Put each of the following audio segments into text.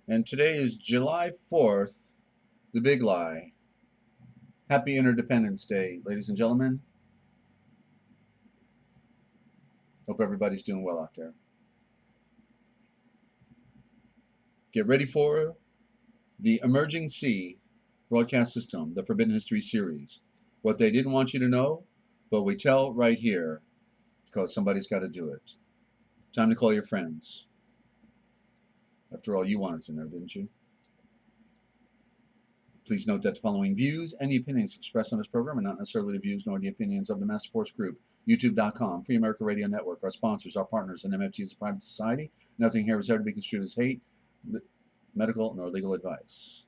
And today is July 4th, the big lie. Happy Interdependence Day, ladies and gentlemen. Hope everybody's doing well out there. Get ready for the Emerging Sea broadcast system, the Forbidden History series. What they didn't want you to know, but we tell right here because somebody's got to do it. Time to call your friends. After all, you wanted to know, didn't you? Please note that the following views and the opinions expressed on this program are not necessarily the views nor the opinions of the Master Force Group, YouTube.com, Free America Radio Network, our sponsors, our partners, and MFG is a private society. Nothing here is ever to be construed as hate, medical, nor legal advice.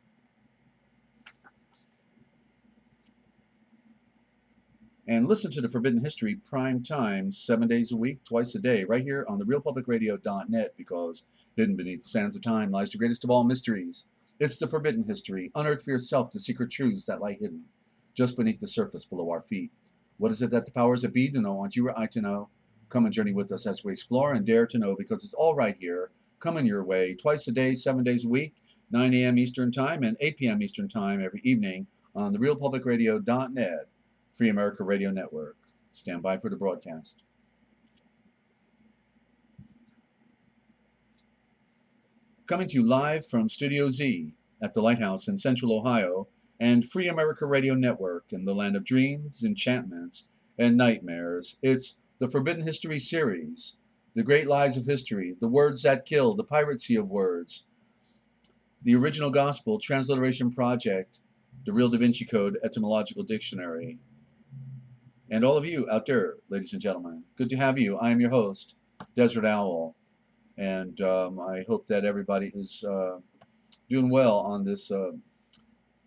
And listen to the Forbidden History prime time, 7 days a week, twice a day, right here on the realpublicradio.net, because hidden beneath the sands of time lies the greatest of all mysteries. It's the Forbidden History, unearthed for yourself the secret truths that lie hidden just beneath the surface below our feet. What is it that the powers that be do not want you or I to know? Come and journey with us as we explore and dare to know, because it's all right here, coming your way, twice a day, 7 days a week, 9 a.m. Eastern Time and 8 p.m. Eastern Time every evening on the realpublicradio.net. Free America Radio Network. Stand by for the broadcast. Coming to you live from Studio Z at the Lighthouse in Central Ohio and Free America Radio Network in the land of dreams, enchantments, and nightmares. It's the Forbidden History series, the great lies of history, the words that kill, the piracy of words, the original gospel, transliteration project, the Real Da Vinci Code etymological dictionary. And all of you out there, ladies and gentlemen, good to have you. I am your host, Desert Owl, and I hope that everybody is doing well on this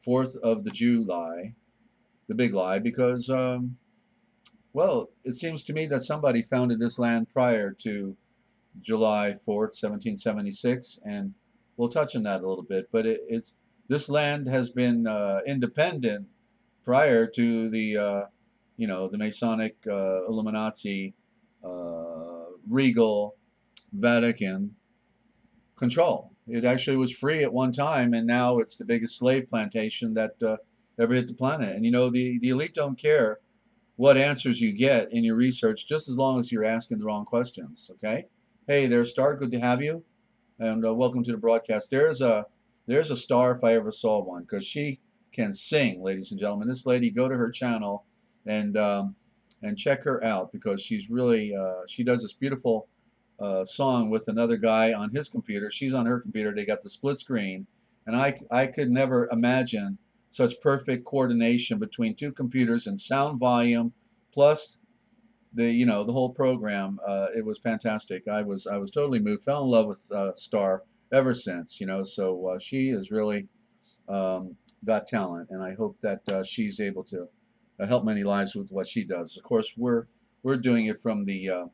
4th of the July, the big lie, because, well, it seems to me that somebody founded this land prior to July 4th, 1776, and we'll touch on that a little bit, but this land has been independent prior to the the Masonic Illuminati, regal Vatican control. It actually was free at one time, and now it's the biggest slave plantation that ever hit the planet. And the elite don't care what answers you get in your research, just as long as you're asking the wrong questions. Okay? Hey there, Star. Good to have you, and welcome to the broadcast. There's a star if I ever saw one, because she can sing, ladies and gentlemen. This lady, go to her channel and check her out, because she's really she does this beautiful song with another guy on his computer. She's on her computer. They got the split screen, and I could never imagine such perfect coordination between two computers and sound volume plus the whole program. It was fantastic. I was totally moved. Fell in love with Star ever since. So she is really got talent, and I hope that she's able to help many lives with what she does. Of course, we're doing it from the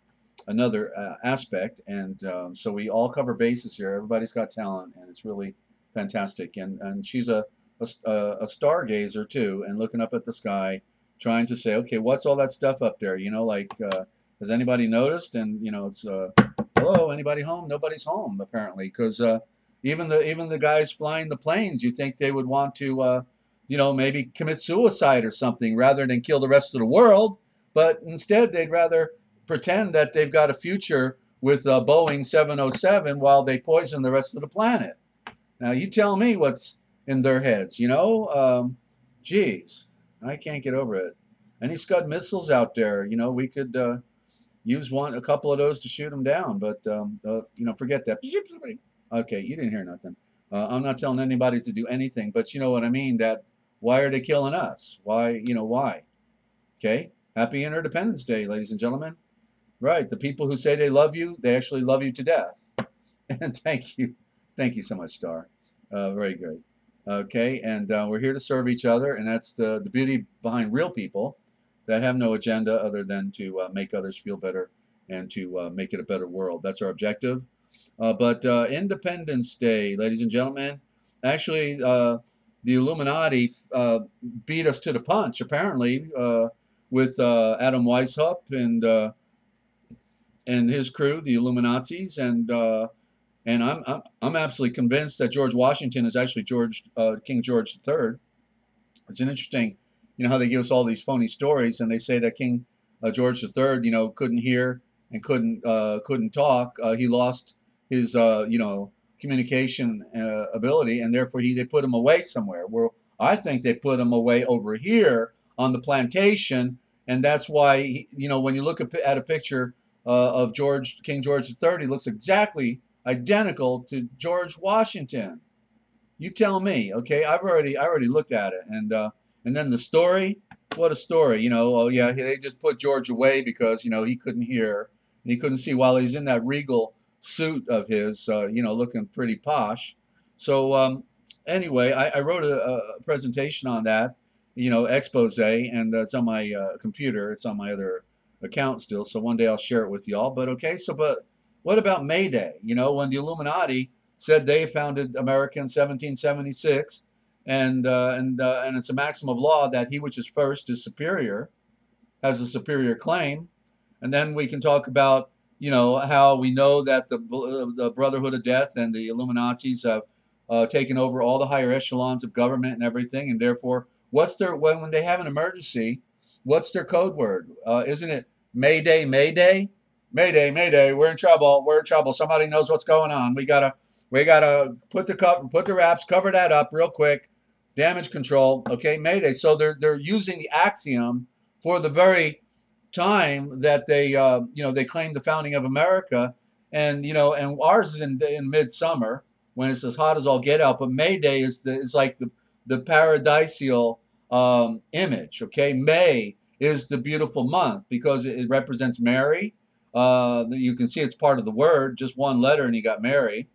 another aspect, and so we all cover bases here. Everybody's got talent, and it's really fantastic. And she's a stargazer too, and looking up at the sky, trying to say, okay, what's all that stuff up there? Has anybody noticed? And it's hello, anybody home? Nobody's home apparently, because even the guys flying the planes, you think they would want to maybe commit suicide or something rather than kill the rest of the world. But instead, they'd rather pretend that they've got a future with Boeing 707 while they poison the rest of the planet. Now, you tell me what's in their heads, geez, I can't get over it. Any Scud missiles out there, we could use a couple of those to shoot them down, but, forget that. Okay, you didn't hear nothing. I'm not telling anybody to do anything, but you know what I mean, that why are they killing us? Why, why? Okay, happy Interdependence Day, ladies and gentlemen. Right, the people who say they love you, they actually love you to death. And thank you so much, Star. Very good. Okay, and we're here to serve each other, and that's the beauty behind real people that have no agenda other than to make others feel better and to make it a better world. That's our objective. But Independence Day, ladies and gentlemen, actually the Illuminati beat us to the punch, apparently, with Adam Weishaupt and his crew, the Illuminatis, and And I'm absolutely convinced that George Washington is actually King George III. It's an interesting, how they give us all these phony stories, and they say that King George III, couldn't hear and couldn't talk. He lost his, communication ability, and therefore they put him away somewhere. Well, I think they put him away over here on the plantation, and that's why when you look at a picture of King George III, he looks exactly identical to George Washington. You tell me, okay? I already looked at it, and then the story. What a story, Oh yeah, they just put George away because he couldn't hear and he couldn't see while he's in that regal suit of his, looking pretty posh. So anyway, I wrote a presentation on that, expose, and it's on my computer. It's on my other account still. So one day I'll share it with y'all. But okay, but what about May Day? When the Illuminati said they founded America in 1776, and it's a maxim of law that he which is first is superior, has a superior claim. And then we can talk about, how we know that the Brotherhood of Death and the Illuminatis have taken over all the higher echelons of government and everything, and therefore, when they have an emergency, what's their code word? Isn't it Mayday, Mayday? Mayday, Mayday, we're in trouble, we're in trouble. Somebody knows what's going on. We gotta put the wraps, cover that up real quick. Damage control, okay, Mayday. So they're using the axiom for the very time that they claimed the founding of America, and ours is in midsummer when it's as hot as all get out. But May Day is like the paradisial image. Okay, May is the beautiful month because it represents Mary. You can see it's part of the word, just one letter, and you got Mary.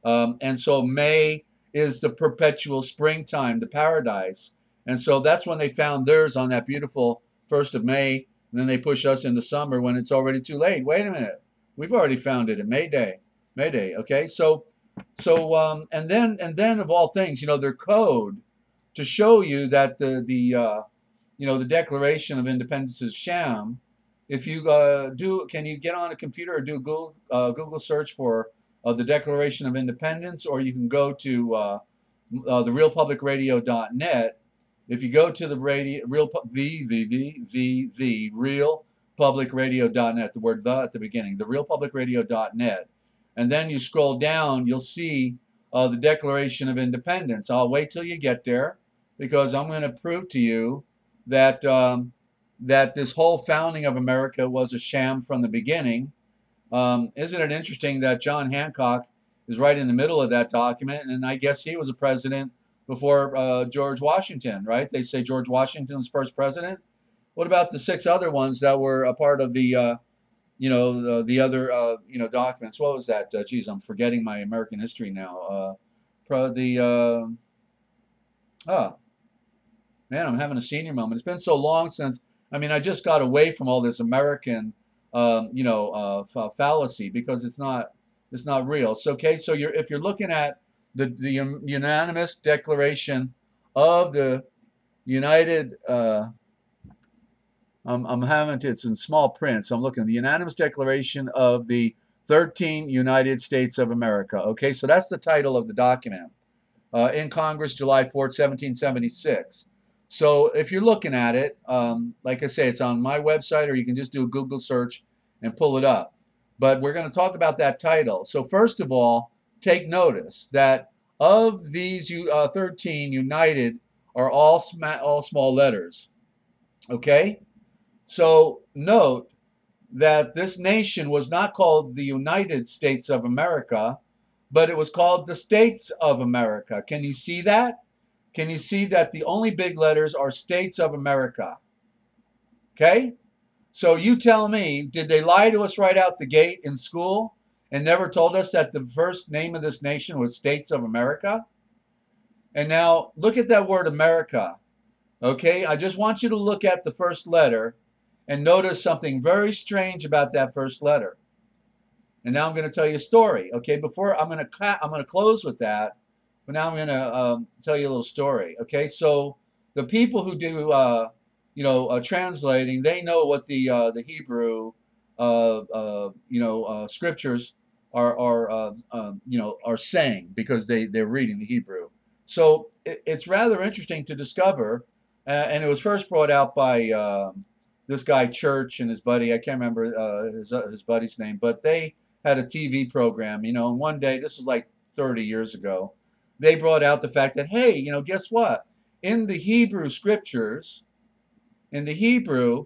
And so May is the perpetual springtime, the paradise. And so that's when they found theirs on that beautiful 1st of May. And then they push us into summer when it's already too late. Wait a minute. We've already found it in May Day. May Day. Okay. And then of all things, their code to show you that the Declaration of Independence is sham. If you can you get on a computer or do Google search for the Declaration of Independence, or you can go to therealpublicradio.net. If you go to the realpublicradio.net, the word "the" at the beginning, therealpublicradio.net, and then you scroll down, you'll see the Declaration of Independence. I'll wait till you get there because I'm going to prove to you that that this whole founding of America was a sham from the beginning. Isn't it interesting that John Hancock is right in the middle of that document, and I guess he was a president before George Washington, right? They say George Washington was first president. What about the 6 other ones that were a part of the the other documents? What was that? Geez, I'm forgetting my American history now. Oh man, I'm having a senior moment. It's been so long since. I mean, I just got away from all this American fallacy because it's not real. So okay, so if you're looking at the unanimous declaration of the United, I'm having to, it's in small print, so I'm looking at the unanimous declaration of the 13 United States of America. Okay, so that's the title of the document in Congress, July 4th, 1776. So if you're looking at it, like I say, it's on my website, or you can just do a Google search and pull it up. But we're going to talk about that title. So first of all, take notice that of these 13, United are all small letters. Okay? So note that this nation was not called the United States of America, but it was called the States of America. Can you see that? Can you see that the only big letters are States of America? Okay? So you tell me, did they lie to us right out the gate in school and never told us that the first name of this nation was States of America? And now look at that word America. Okay? I just want you to look at the first letter and notice something very strange about that first letter. And now I'm going to tell you a story. Okay? Before I'm going to close with that. But now I'm going to tell you a little story. Okay, so the people who do, translating, they know what the Hebrew, scriptures are saying, because they're reading the Hebrew. So it's rather interesting to discover, and it was first brought out by this guy Church and his buddy. I can't remember his buddy's name, but they had a TV program, and one day, this was like 30 years ago, they brought out the fact that, hey, guess what? In the Hebrew scriptures, in the Hebrew,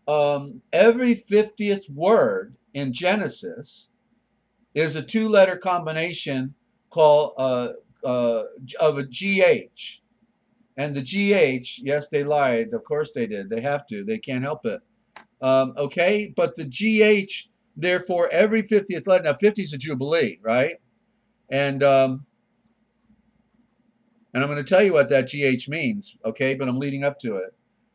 every 50th word in Genesis is a two-letter combination called of a GH. And the GH, yes, they lied. Of course they did. They have to. They can't help it. Okay, but the GH, therefore, every 50th letter. Now, 50 is a jubilee, right? And I'm going to tell you what that GH means. Okay, but I'm leading up to it.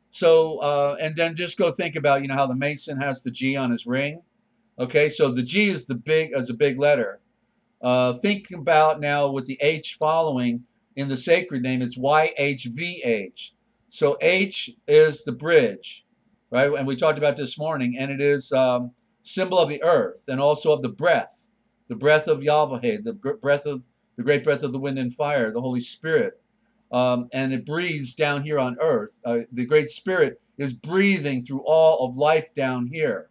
So, and then just go think about, how the Mason has the G on his ring. Okay, so the G is a big letter. Think about now with the H following in the sacred name, it's YHVH. So H is the bridge, right? And we talked about this morning, and it is symbol of the earth and also of the breath of Yahweh, the breath of the great breath of the wind and fire, the Holy Spirit. And it breathes down here on earth. The Great Spirit is breathing through all of life down here.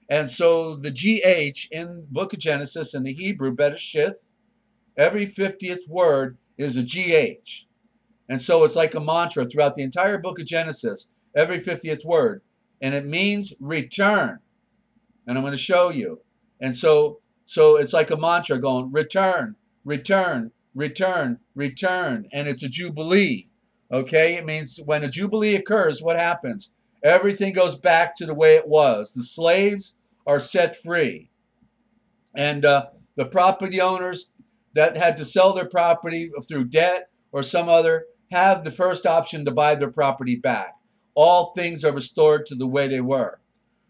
And so the GH in Book of Genesis in the Hebrew, Bereshith, every 50th word is a GH. And so it's like a mantra throughout the entire Book of Genesis, every 50th word. And it means return. And I'm going to show you. And so it's like a mantra going, return, return, return, return. And it's a jubilee. Okay? It means when a jubilee occurs, what happens? Everything goes back to the way it was. The slaves are set free. And the property owners that had to sell their property through debt or some other have the first option to buy their property back. All things are restored to the way they were.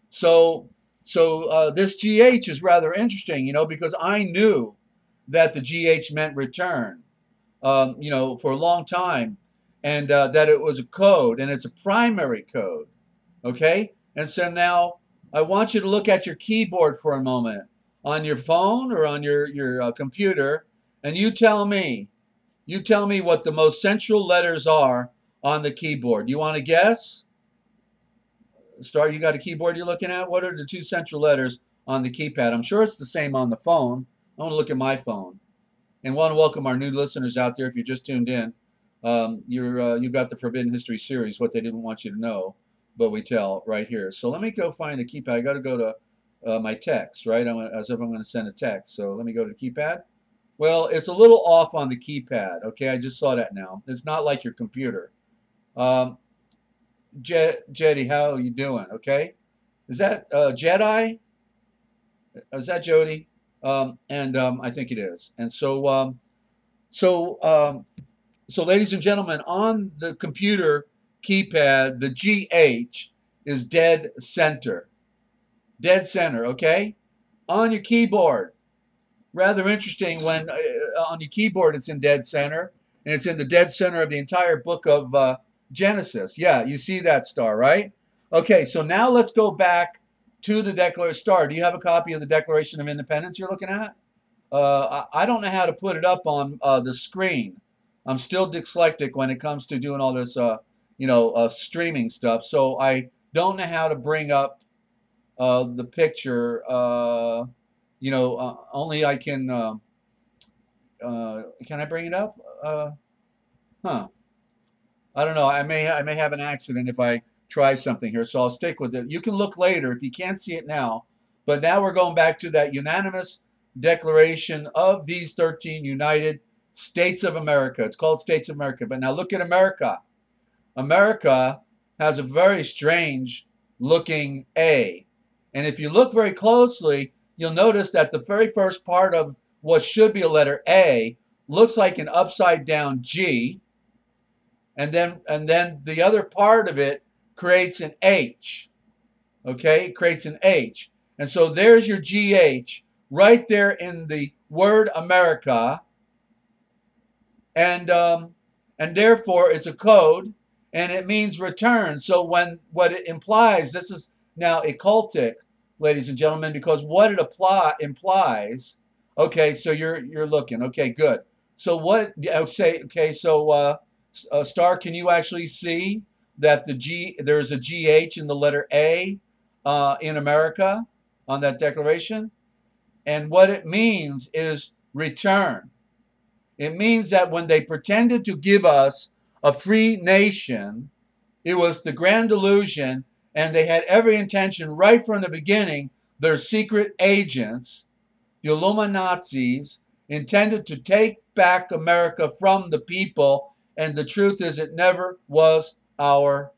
So this GH is rather interesting, because I knew that the GH meant return, for a long time, and that it was a code, and it's a primary code. Okay? And so now I want you to look at your keyboard for a moment on your phone or on your computer, and you tell me what the most central letters are on the keyboard. You want to guess? You got a keyboard you're looking at? What are the two central letters on the keypad? I'm sure it's the same on the phone. I want to look at my phone. And want to welcome our new listeners out there. If you just tuned in, you got the Forbidden History series, what they didn't want you to know, but we tell right here. So let me go find a keypad. I got to go to my text, right? As if I'm going to send a text. So let me go to the keypad. Well, it's a little off on the keypad. Okay, I just saw that now. It's not like your computer. Jetty, how are you doing? Okay, is that Jedi? Is that Jody? I think it is. And so ladies and gentlemen, on the computer keypad, the GH is dead center. Dead center, okay? On your keyboard, rather interesting when on your keyboard it's in dead center, and it's in the dead center of the entire book of Genesis. Yeah, you see that star, right? Okay, so now let's go back to the Declaration Star. Do you have a copy of the Declaration of Independence you're looking at? I don't know how to put it up on the screen. I'm still dyslexic when it comes to doing all this, streaming stuff. So I don't know how to bring up the picture. Only I can. Can I bring it up? I don't know. I may have an accident if I try something here, so I'll stick with it. You can look later if you can't see it now. But now we're going back to that unanimous declaration of these 13 United States of America. It's called States of America. But now look at America. America has a very strange looking A. And if you look very closely, you'll notice that the very first part of what should be a letter A looks like an upside down G. And then the other part of it creates an H. Okay, it creates an H. And so there's your GH right there in the word America. And therefore it's a code, and it means return. So what it implies, this is now occultic, ladies and gentlemen, because what it implies Okay, so you're looking. Okay, good. So what I would say? Okay, so Star, can you actually see that there's a GH in the letter A in America on that declaration? And what it means is return. It means that when they pretended to give us a free nation, it was the grand delusion, and they had every intention right from the beginning. Their secret agents, the Illuminazis, intended to take back America from the people, and the truth is it never was our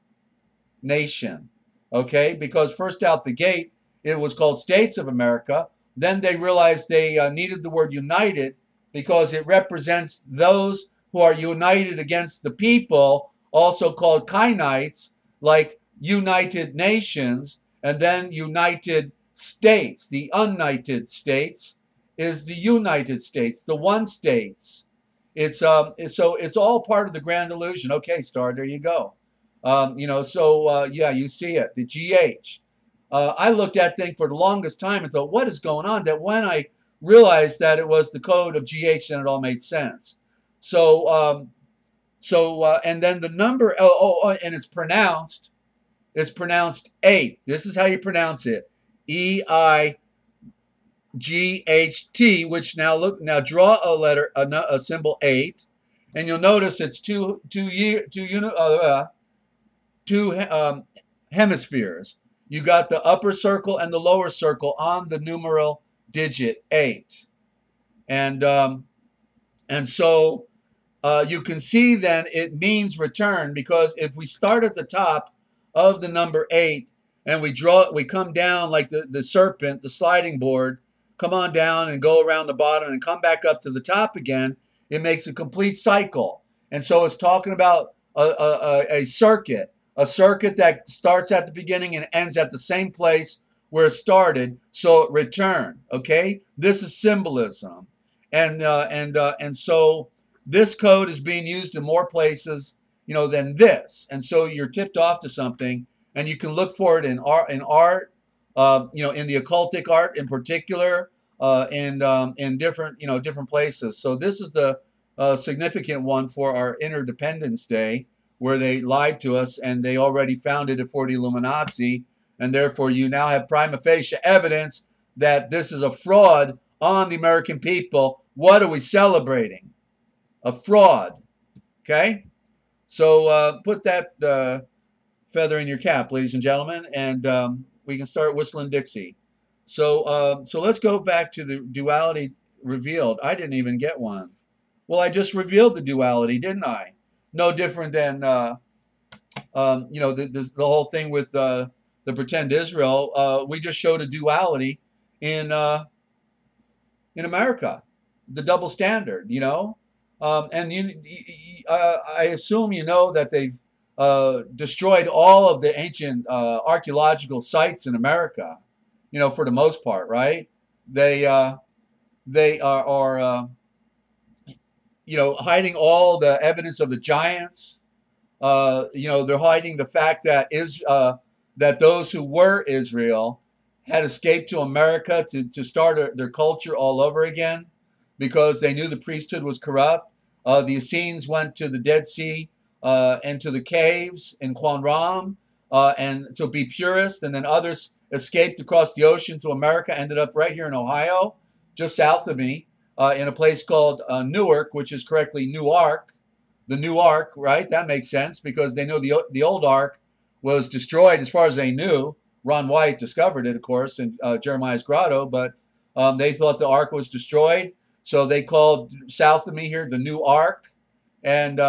nation. Okay, because first out the gate, it was called States of America. Then they realized they needed the word united because it represents those who are united against the people, also called Kainites, like United Nations, and then United States. The united states is the United States, the one states. So it's all part of the grand illusion. Okay, Star, there you go. Yeah, you see it, the GH. I looked at that thing for the longest time and thought, what is going on? That when I realized that it was the code of GH, then it all made sense. So, and then the number, and it's pronounced 8. This is how you pronounce it. EIGHT, which now draw a letter, a symbol 8, and you'll notice it's two hemispheres. You got the upper circle and the lower circle on the numeral digit 8. And so you can see then it means return, because if we start at the top of the number 8 and we come down like the serpent, the sliding board, come on down and go around the bottom and come back up to the top again, it makes a complete cycle. And so it's talking about a circuit that starts at the beginning and ends at the same place where it started, so it returned. Okay, this is symbolism, and so this code is being used in more places, than this, and so you're tipped off to something, and you can look for it in art, in the occultic art in particular, in different places. So this is the significant one for our Interdependence Day, where they lied to us and they already founded it for the Illuminati, and therefore you now have prima facie evidence that this is a fraud on the American people. What are we celebrating? A fraud. Okay? So put that feather in your cap, ladies and gentlemen, and we can start whistling Dixie. So let's go back to the duality revealed. I didn't even get one. Well, I just revealed the duality, didn't I? No different than the whole thing with the pretend Israel. We just showed a duality in America, the double standard. And I assume you know that they've destroyed all of the ancient archaeological sites in America. For the most part, right? They are hiding all the evidence of the giants. They're hiding the fact that that those who were Israel had escaped to America to start their culture all over again, because they knew the priesthood was corrupt. The Essenes went to the Dead Sea and to the caves in Qumran and to be purists, and then others escaped across the ocean to America, ended up right here in Ohio, just south of me, in a place called Newark, which is correctly Newark. The new ark, right? That makes sense, because they know the old ark was destroyed as far as they knew. Ron White discovered it, of course, in Jeremiah's grotto, but they thought the ark was destroyed. So they called south of me here the new ark. And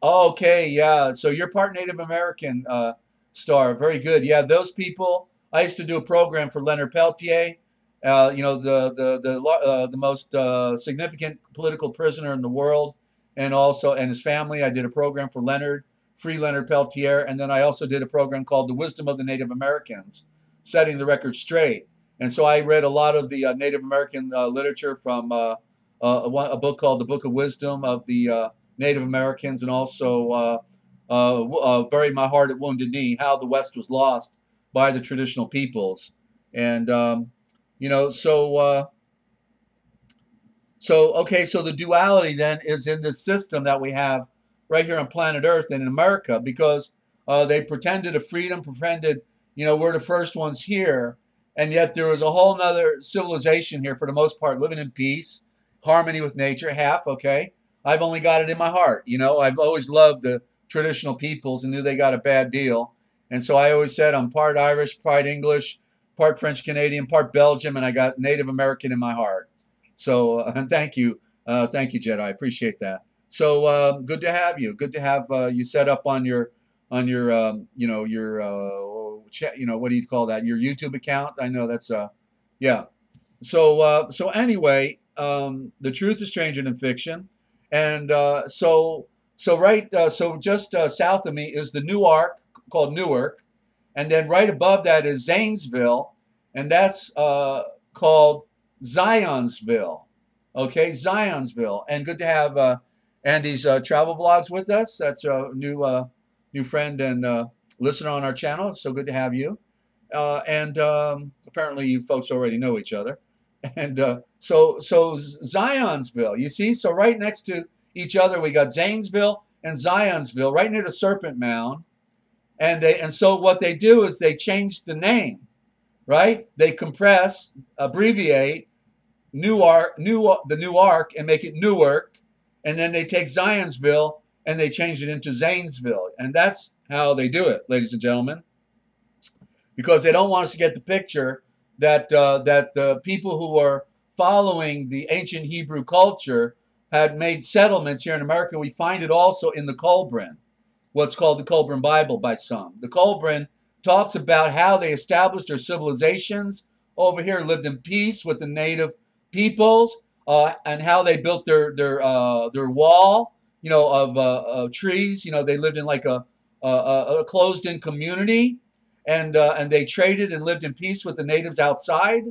okay, yeah. So you're part Native American, Star. Very good. Yeah, those people. I used to do a program for Leonard Peltier. The most significant political prisoner in the world, and his family. I did a program for Free Leonard Peltier, and then I also did a program called The Wisdom of the Native Americans, setting the record straight. And so I read a lot of the Native American literature from a book called The Book of Wisdom of the Native Americans, and also Bury My Heart at Wounded Knee, How the West Was Lost by the Traditional Peoples. And You know, okay, so the duality then is in this system that we have right here on planet Earth and in America, because they pretended a freedom, pretended, you know, we're the first ones here, and yet there was a whole nother civilization here for the most part, living in peace, harmony with nature, half, okay? I've only got it in my heart, you know, I've always loved the traditional peoples and knew they got a bad deal. And so I always said I'm part Irish, part English, part French Canadian, part Belgium, and I got Native American in my heart. So, and thank you, Jedi. I appreciate that. So good to have you. Good to have you set up on your you know your chat. You know, what do you call that? Your YouTube account. I know that's yeah. So so anyway, the truth is stranger than fiction, and so right so just south of me is the Newark, called Newark, and then right above that is Zanesville, and that's called Zionsville. Okay, Zionsville, and good to have Andy's travel blogs with us. That's a new friend and listener on our channel. So good to have you. And apparently you folks already know each other. And so Zionsville, you see, so right next to each other we got Zanesville and Zionsville, right near the Serpent Mound. And so what they do is they change the name, right? They compress, abbreviate the Newark and make it Newark, and then they take Zionsville and they change it into Zanesville, and that's how they do it, ladies and gentlemen, because they don't want us to get the picture that that the people who are following the ancient Hebrew culture had made settlements here in America. We find it also in the Colburn, what's called the Colburn Bible by some. The Colburn talks about how they established their civilizations over here, lived in peace with the native peoples, and how they built their wall, you know, of trees. You know, they lived in like a closed-in community, and they traded and lived in peace with the natives outside,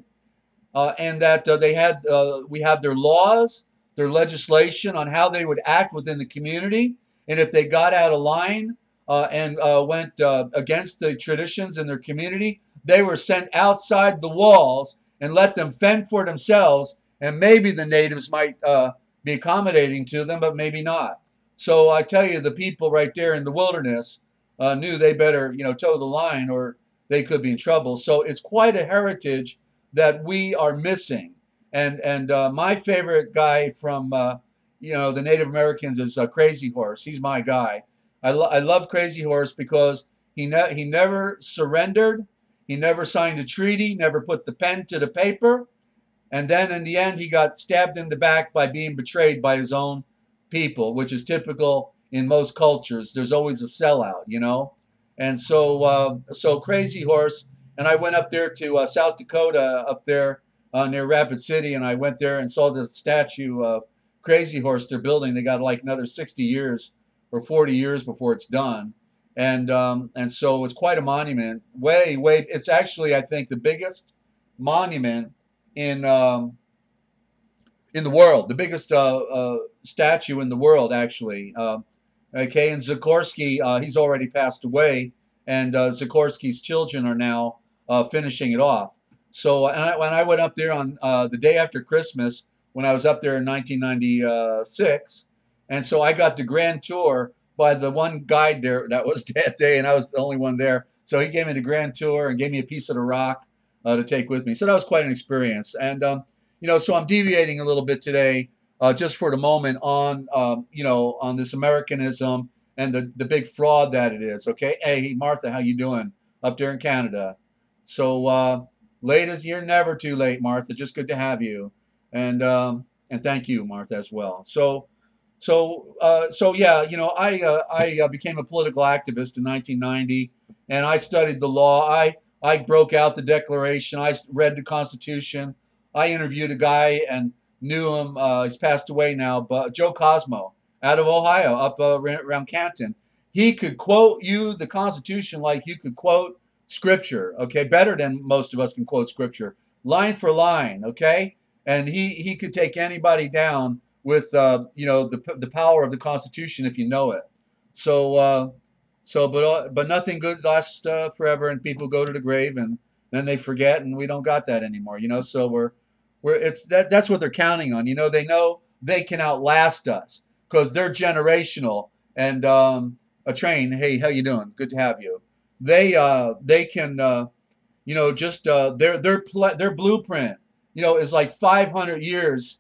and that they had we have their laws, their legislation on how they would act within the community, and if they got out of line and went against the traditions in their community, they were sent outside the walls and let them fend for themselves, and maybe the natives might be accommodating to them, but maybe not. So I tell you, the people right there in the wilderness knew they better, you know, toe the line or they could be in trouble. So it's quite a heritage that we are missing. And my favorite guy from you know, the Native Americans is Crazy Horse. He's my guy. I love Crazy Horse because he never surrendered. He never signed a treaty, never put the pen to the paper. And then in the end, he got stabbed in the back by being betrayed by his own people, which is typical in most cultures. There's always a sellout, you know. And so Crazy Horse, and I went up there to South Dakota, up there near Rapid City, and I went there and saw the statue of Crazy Horse they're building. They got like another 60 years or 40 years before it's done. And so it's quite a monument. It's actually, I think, the biggest monument in the world, the biggest statue in the world, actually. Okay, and Sikorsky, he's already passed away, and Sikorsky's children are now finishing it off. So, when I went up there on the day after Christmas, when I was up there in 1996, and so I got the grand tour by the one guide there that was that day, and I was the only one there. So he gave me the grand tour and gave me a piece of the rock to take with me. So that was quite an experience. And you know, so I'm deviating a little bit today, just for the moment, on you know, on this Americanism and the big fraud that it is. Okay, hey Martha, how you doing up there in Canada? So late as you're never too late, Martha. Just good to have you, and thank you, Martha, as well. So yeah, you know, I became a political activist in 1990, and I studied the law. I broke out the Declaration. I read the Constitution. I interviewed a guy and knew him. He's passed away now, but Joe Cosmo out of Ohio, up around Canton. He could quote you the Constitution like you could quote Scripture. Okay, better than most of us can quote Scripture, line for line. Okay, and he could take anybody down with you know, the power of the Constitution if you know it. So but nothing good lasts forever, and people go to the grave, and then they forget, and we don't got that anymore. So that's what they're counting on. They know they can outlast us because they're generational. And a train, hey, how you doing? Good to have you. They can just their blueprint is like 500 years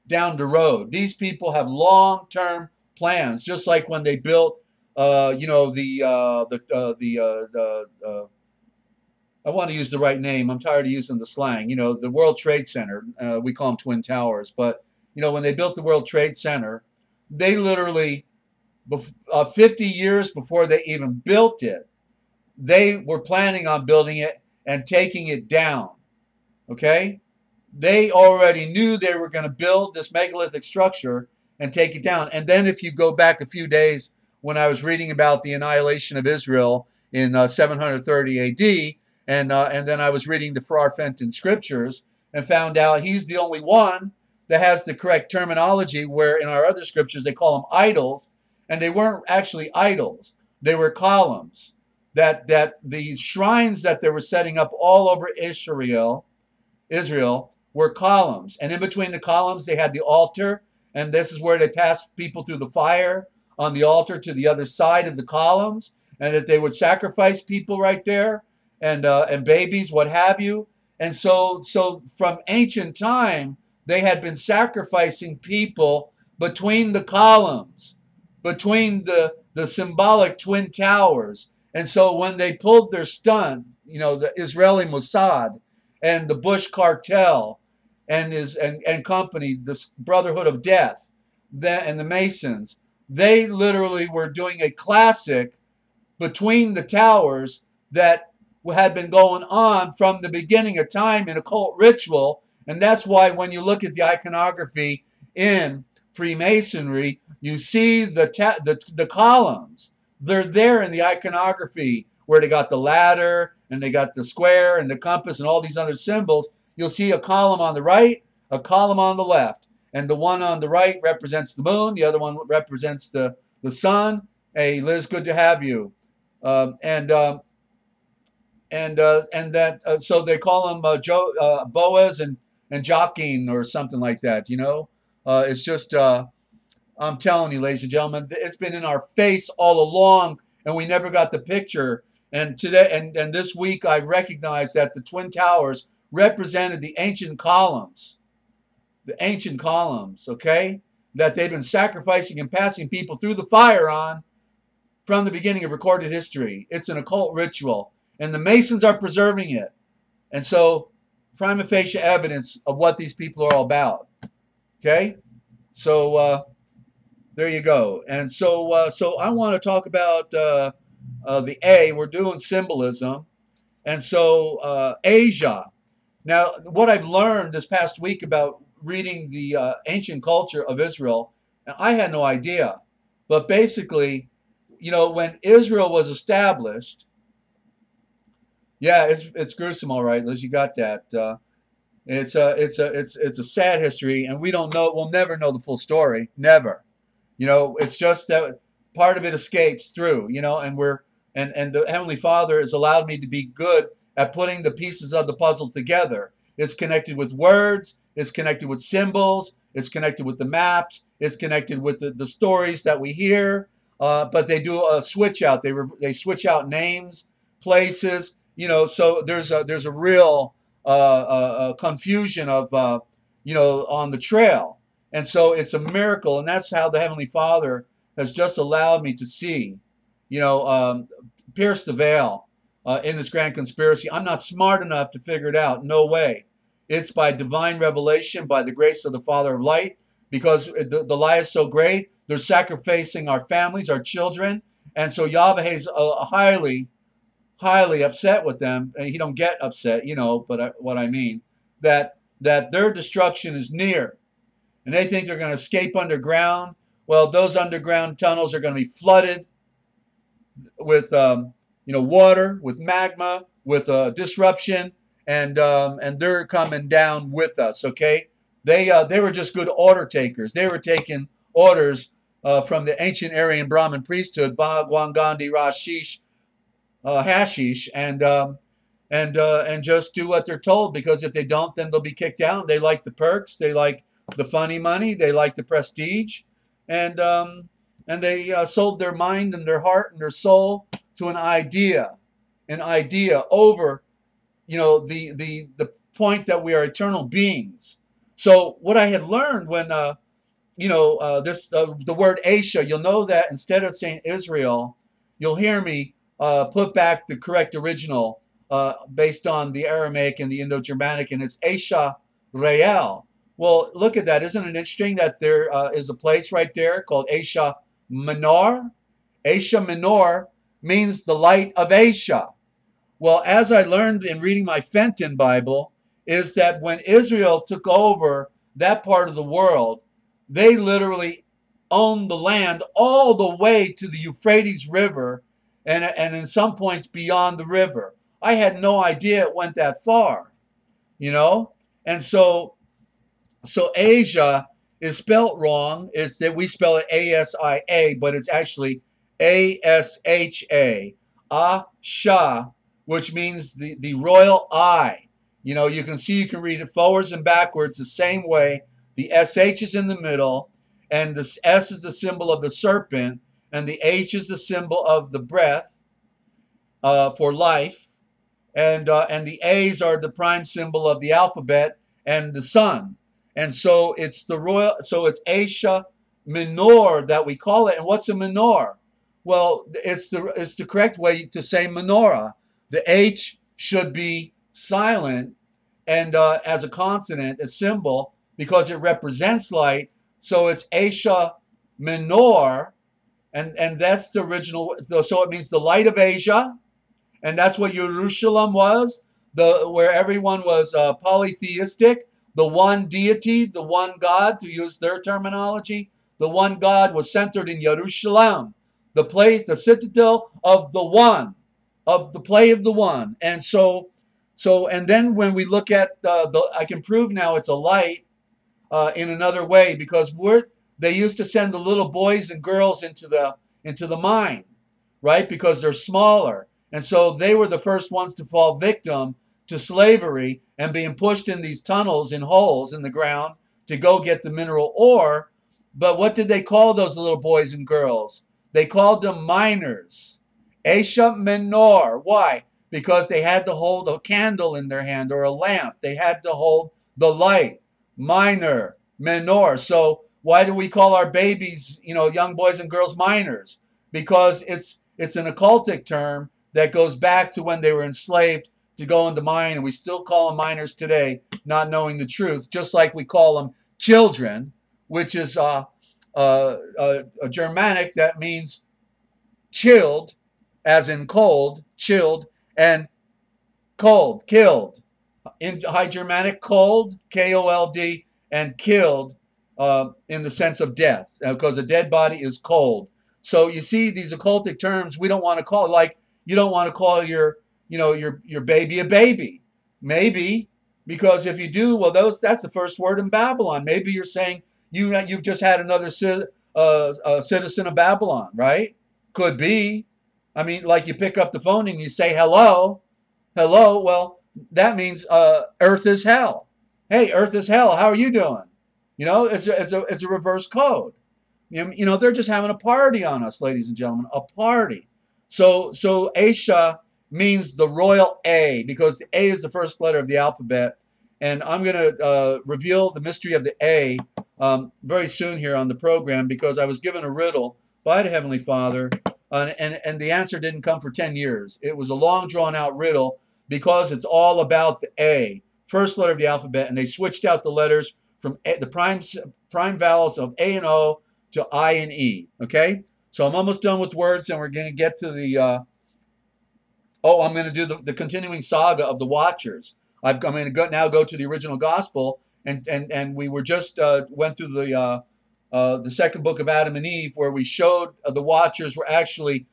down the road. These people have long-term plans, just like when they built I want to use the right name. I'm tired of using the slang. The World Trade Center. We call them Twin Towers. But, when they built the World Trade Center, they literally, 50 years before they even built it, they were planning on building it and taking it down. Okay? They already knew they were going to build this megalithic structure and take it down. And then if you go back a few days when I was reading about the annihilation of Israel in 730 AD, and then I was reading the Farrar Fenton scriptures and found out he's the only one that has the correct terminology, where in our other scriptures they call them idols, and they weren't actually idols. They were columns. That the shrines that they were setting up all over Israel were columns. And in between the columns they had the altar, and this is where they passed people through the fire on the altar to the other side of the columns, and that they would sacrifice people right there, and babies, what have you. And so from ancient time, they had been sacrificing people between the columns, between the symbolic twin towers. And so when they pulled their stunt, the Israeli Mossad and the Bush cartel and company, this Brotherhood of Death, and the Masons, they literally were doing a classic between the towers that had been going on from the beginning of time in occult ritual. And that's why when you look at the iconography in Freemasonry, you see the columns. They're there in the iconography where they got the ladder and they got the square and the compass and all these other symbols. You'll see a column on the right, a column on the left. And the one on the right represents the moon. The other one represents the sun. Hey, Liz, good to have you. So they call them Boaz and Joaquin or something like that. It's just I'm telling you, ladies and gentlemen, it's been in our face all along, and we never got the picture. And today and this week, I recognized that the Twin Towers represented the ancient columns, okay, that they've been sacrificing and passing people through the fire on from the beginning of recorded history. It's an occult ritual, and the Masons are preserving it. And so, prima facie evidence of what these people are all about. Okay, so there you go. And so I want to talk about the A. We're doing symbolism, and so Asia. Now, what I've learned this past week about reading the ancient culture of Israel, and I had no idea, but basically, when Israel was established, yeah, it's gruesome, all right, Liz, you got that. It's a sad history, and we don't know. We'll never know the full story, never. It's just that part of it escapes through. And the Heavenly Father has allowed me to be good at putting the pieces of the puzzle together. It's connected with words. It's connected with symbols. It's connected with the maps. It's connected with the stories that we hear. But they do a switch out. They switch out names, places. So there's a real confusion of on the trail. And so it's a miracle, and that's how the Heavenly Father has just allowed me to see, pierce the veil in this grand conspiracy. I'm not smart enough to figure it out. No way. It's by divine revelation, by the grace of the Father of Light, because the lie is so great. They're sacrificing our families, our children, and so Yahweh is highly upset with them. And he don't get upset, but what I mean, that their destruction is near. And they think they're going to escape underground. Well, those underground tunnels are going to be flooded with, water, with magma, with disruption, and they're coming down with us. Okay, they were just good order takers. They were taking orders from the ancient Aryan Brahmin priesthood, Bhagwan Gandhi Rashish, Hashish, and and just do what they're told, because if they don't, then they'll be kicked out. They like the perks, they like the funny money, they like the prestige, and they sold their mind and their heart and their soul to an idea over, the point that we are eternal beings. So what I had learned when the word Asia, you'll know that instead of saying Israel, you'll hear me put back the correct original based on the Aramaic and the Indo-Germanic, and it's Asia Real. Well, look at that. Isn't it interesting that there is a place right there called Asia Minor? Asia Minor means the light of Asia. Well, as I learned in reading my Fenton Bible, is that when Israel took over that part of the world, they literally owned the land all the way to the Euphrates River, and in some points beyond the river. I had no idea it went that far, And so Asia is spelt wrong. It's that we spell it A-S-I-A, but it's actually A-S-H-A. Asha, which means the royal eye. You can see, you can read it forwards and backwards the same way. The SH is in the middle, and the S is the symbol of the serpent, and the H is the symbol of the breath for life, and the A's are the prime symbol of the alphabet and the sun. And so it's it's Asia Minor that we call it. And what's a minor? Well, it's the correct way to say menorah. The H should be silent and as a consonant, a symbol, because it represents light. So it's Asia Minor, and that's the original. So it means the light of Asia, and that's what Jerusalem was, where everyone was polytheistic. The one deity, the one God, to use their terminology, the one God was centered in Jerusalem, the place, the citadel of the one, of the play of the one. And and then when we look at I can prove now it's a light in another way, because they used to send the little boys and girls into the mine, right? Because they're smaller, and so they were the first ones to fall victim to slavery and being pushed in these tunnels and holes in the ground to go get the mineral ore. But what did they call those little boys and girls? They called them miners. Asia Minor. Why? Because they had to hold a candle in their hand or a lamp. They had to hold the light. Minor, minor. So why do we call our babies, young boys and girls, minors? Because it's an occultic term that goes back to when they were enslaved to go in the mine, and we still call them minors today, not knowing the truth, just like we call them children, which is a Germanic that means chilled, as in cold, chilled, and cold, killed. In High Germanic, cold, K-O-L-D, and killed in the sense of death, because a dead body is cold. So you see, these occultic terms we don't want to call, like you don't want to call your baby a baby. Maybe, because if you do, well, that's the first word in Babylon. Maybe you're saying you've just had another citizen of Babylon, right? Could be. I mean, like you pick up the phone and you say hello. Well, that means Earth is hell. Hey, Earth is hell. How are you doing? It's a reverse code. They're just having a party on us, ladies and gentlemen, a party. So Asia means the royal A, because the A is the first letter of the alphabet. And I'm going to reveal the mystery of the A very soon here on the program, because I was given a riddle by the Heavenly Father, and the answer didn't come for 10 years. It was a long, drawn-out riddle, because it's all about the A, first letter of the alphabet, and they switched out the letters from the prime vowels of A and O to I and E, okay? So I'm almost done with words, and we're going to get to the... I'm going to do the continuing saga of the Watchers. I'm going to now go to the original gospel, and we were just went through the second book of Adam and Eve, where we showed the Watchers were actually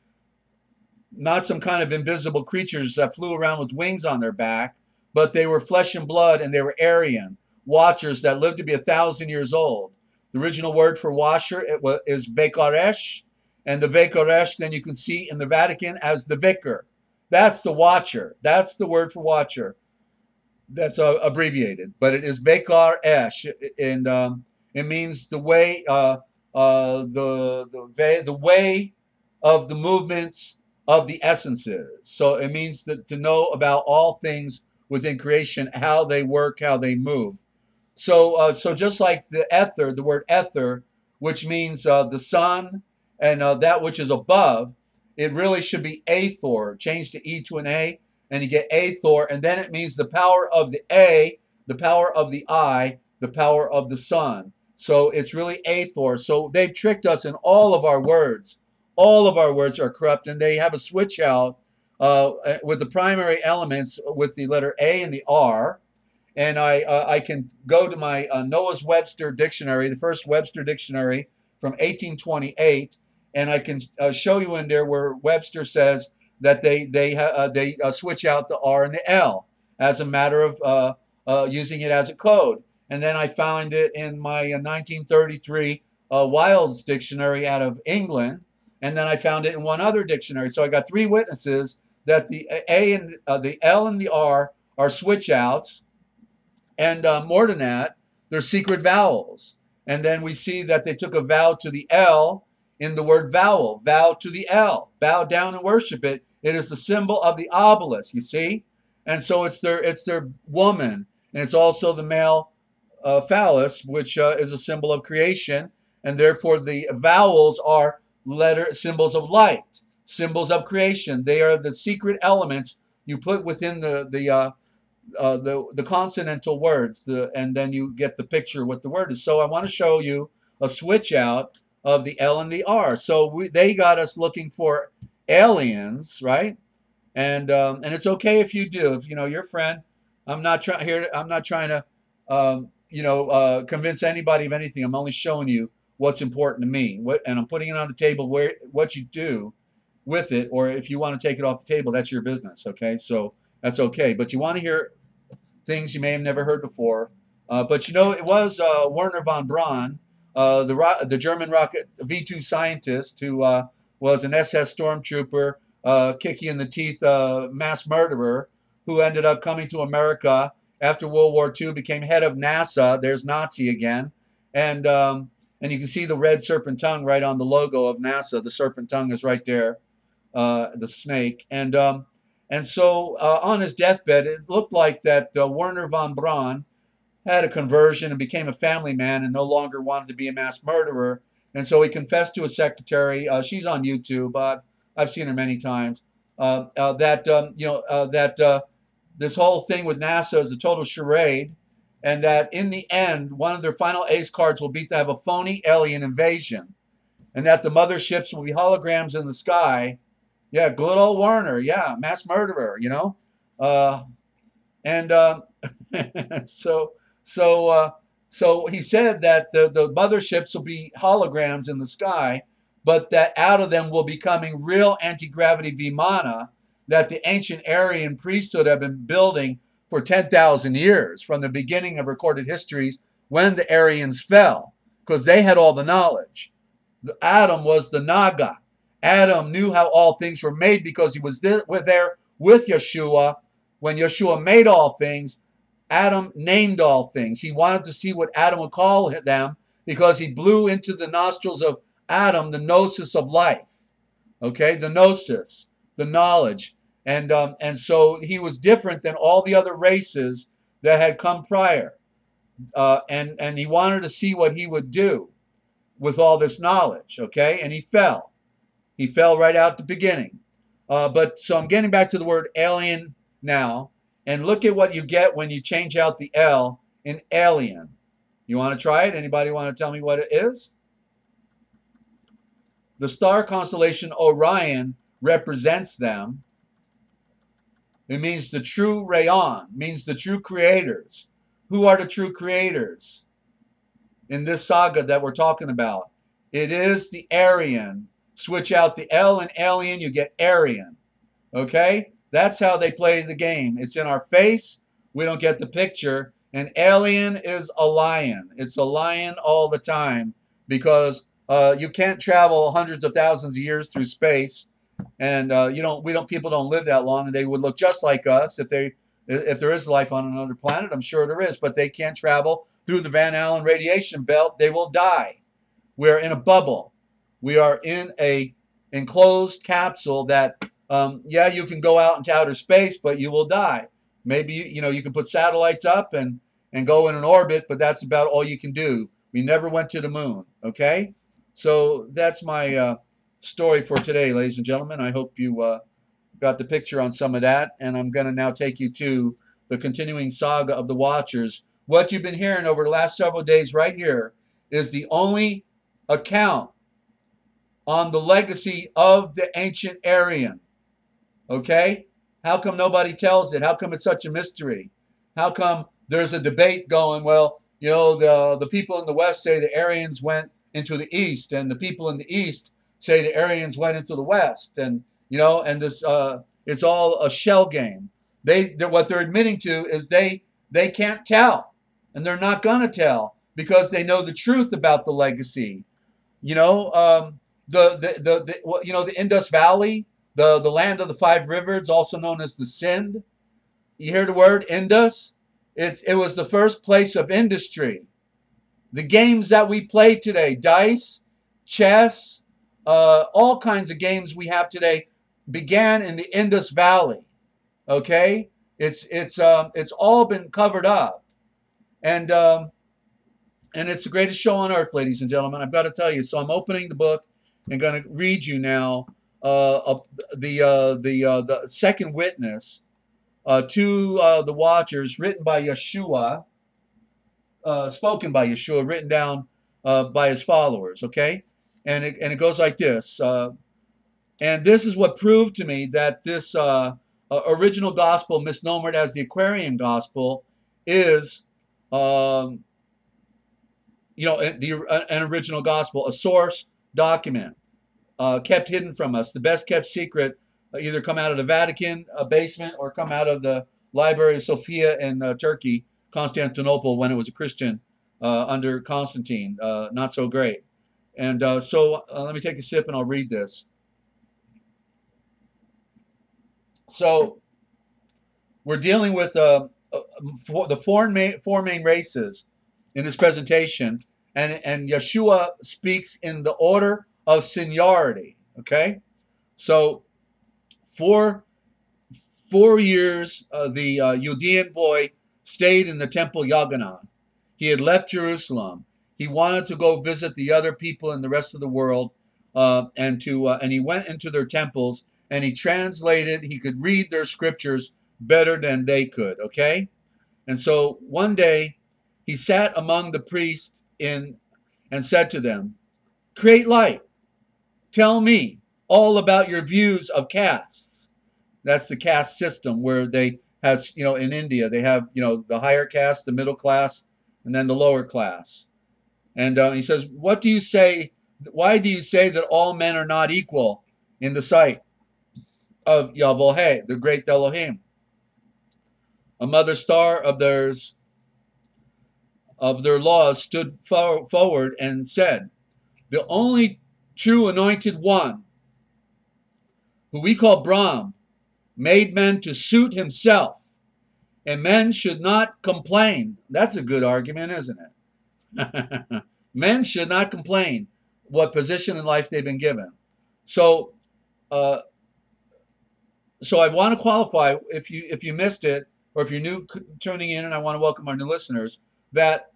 not some kind of invisible creatures that flew around with wings on their back, but they were flesh and blood, and they were Aryan Watchers that lived to be 1,000 years old. The original word for watcher is Vekaresh, and the Vekaresh then you can see in the Vatican as the vicar. That's the watcher. That's the word for watcher. That's abbreviated, but it is Bekar Esh, and it means the way, the way of the movements of the essences. So it means that to know about all things within creation, how they work, how they move. So just like the ether, the word ether, which means the sun and that which is above, it really should be Athor. Change the E to an A, and you get Athor, and then it means the power of the A, the power of the I, the power of the sun. So it's really Athor. So they've tricked us in all of our words. All of our words are corrupt, and they have a switch out with the primary elements with the letter A and the R, and I can go to my Noah's Webster dictionary, the first Webster dictionary from 1828, and I can show you in there where Webster says that they switch out the R and the L as a matter of using it as a code. And then I found it in my 1933 Wilds dictionary out of England, and then I found it in one other dictionary. So I got three witnesses that the A and the L and the R are switch outs, and more than that, they're secret vowels. And then we see that they took a vow to the L in the word vowel. Vow to the L. Bow down and worship it. It is the symbol of the obelisk, you see? And so it's their woman. And it's also the male phallus, which is a symbol of creation. And therefore the vowels are symbols of light, symbols of creation. They are the secret elements you put within the consonantal words, and then you get the picture what the word is. So I want to show you a switch out of the L and the R. So they got us looking for aliens, right? And it's okay if you do. If you know your friend, I'm not trying here. I'm not trying to convince anybody of anything. I'm only showing you what's important to me. And I'm putting it on the table where what you do with it, or if you want to take it off the table, that's your business. Okay, so that's okay. But you want to hear things you may have never heard before. But it was Werner von Braun, the German rocket V2 scientist who was an SS stormtrooper, kicky in the teeth mass murderer, who ended up coming to America after World War II, became head of NASA. There's Nazi again. And you can see the red serpent tongue right on the logo of NASA. The serpent tongue is right there, the snake. And so on his deathbed, it looked like that Werner von Braun had a conversion and became a family man and no longer wanted to be a mass murderer. And so he confessed to his secretary. She's on YouTube. I've seen her many times. That this whole thing with NASA is a total charade, and that in the end, one of their final ace cards will be to have a phony alien invasion, and that the motherships will be holograms in the sky. Yeah, good old Werner. Yeah, mass murderer. And so so he said that the motherships will be holograms in the sky, but that out of them will be coming real anti-gravity Vimana that the ancient Aryan priesthood have been building for 10,000 years from the beginning of recorded histories when the Aryans fell, because they had all the knowledge. Adam was the Naga. Adam knew how all things were made because he was there with Yeshua. When Yeshua made all things, Adam named all things. He wanted to see what Adam would call them because he blew into the nostrils of Adam the gnosis of life. Okay, the gnosis, the knowledge. And so he was different than all the other races that had come prior. And he wanted to see what he would do with all this knowledge. Okay, and he fell. He fell right out the beginning. But so I'm getting back to the word alien now. And look at what you get when you change out the L in alien. You want to try it? Anybody want to tell me what it is? The star constellation Orion represents them. It means the true rayon, means the true creators. Who are the true creators in this saga that we're talking about? It is the Aryan. Switch out the L in alien, you get Aryan. Okay? That's how they play the game. It's in our face. We don't get the picture. And alien is a lion. It's a lion all the time because you can't travel hundreds of thousands of years through space And people don't live that long, and they would look just like us if there is life on another planet. I'm sure there is, but they can't travel through the Van Allen radiation belt. They will die. We're in a bubble. We are in a enclosed capsule that, yeah, you can go out into outer space, but you will die. Maybe you can put satellites up and go in an orbit, but that's about all you can do. We never went to the moon. Okay, so that's my story for today, ladies and gentlemen. I hope you got the picture on some of that, and I'm going to now take you to the continuing saga of the Watchers. What you've been hearing over the last several days right here is the only account on the legacy of the ancient Aryan. Okay? How come nobody tells it? How come it's such a mystery? How come there's a debate going, well, the people in the West say the Aryans went into the East, and the people in the East say the Aryans went into the West, and this it's all a shell game. What they're admitting to is they can't tell, and they're not gonna tell because they know the truth about the legacy. The Indus Valley, the land of the five rivers, also known as the Sind. You hear the word Indus? It was the first place of industry. The games that we play today, dice, chess, all kinds of games we have today, began in the Indus Valley. Okay, it's all been covered up, and it's the greatest show on earth, ladies and gentlemen. I've got to tell you. So I'm opening the book and going to read you now the second witness to the Watchers, written by Yeshua, spoken by Yeshua, written down by his followers. Okay, and it goes like this. And this is what proved to me that this original gospel, misnomered as the Aquarian gospel, is an original gospel, a source document kept hidden from us, the best kept secret, either come out of the Vatican basement or come out of the Library of Sophia in Turkey, Constantinople, when it was a Christian under Constantine. Not so great. And so let me take a sip and I'll read this. So we're dealing with the four main races in this presentation, and Yeshua speaks in the order of seniority. Okay, so for 4 years, the Judean boy stayed in the temple Yaganath. He had left Jerusalem. He wanted to go visit the other people in the rest of the world, and he went into their temples. And he translated, he could read their scriptures better than they could, okay? And so one day, he sat among the priests and said to them, "Create light. Tell me all about your views of castes." That's the caste system where they have, in India, they have, the higher caste, the middle class, and then the lower class. And he says, "What do you say? Why do you say that all men are not equal in the sight of Yahweh, the great Elohim?" A mother star of their laws stood forward and said, "The only true anointed one, who we call Brahm, made men to suit himself, and men should not complain." That's a good argument, isn't it? Men should not complain what position in life they've been given. So I want to qualify, if you missed it, or if you're new tuning in, and I want to welcome our new listeners, that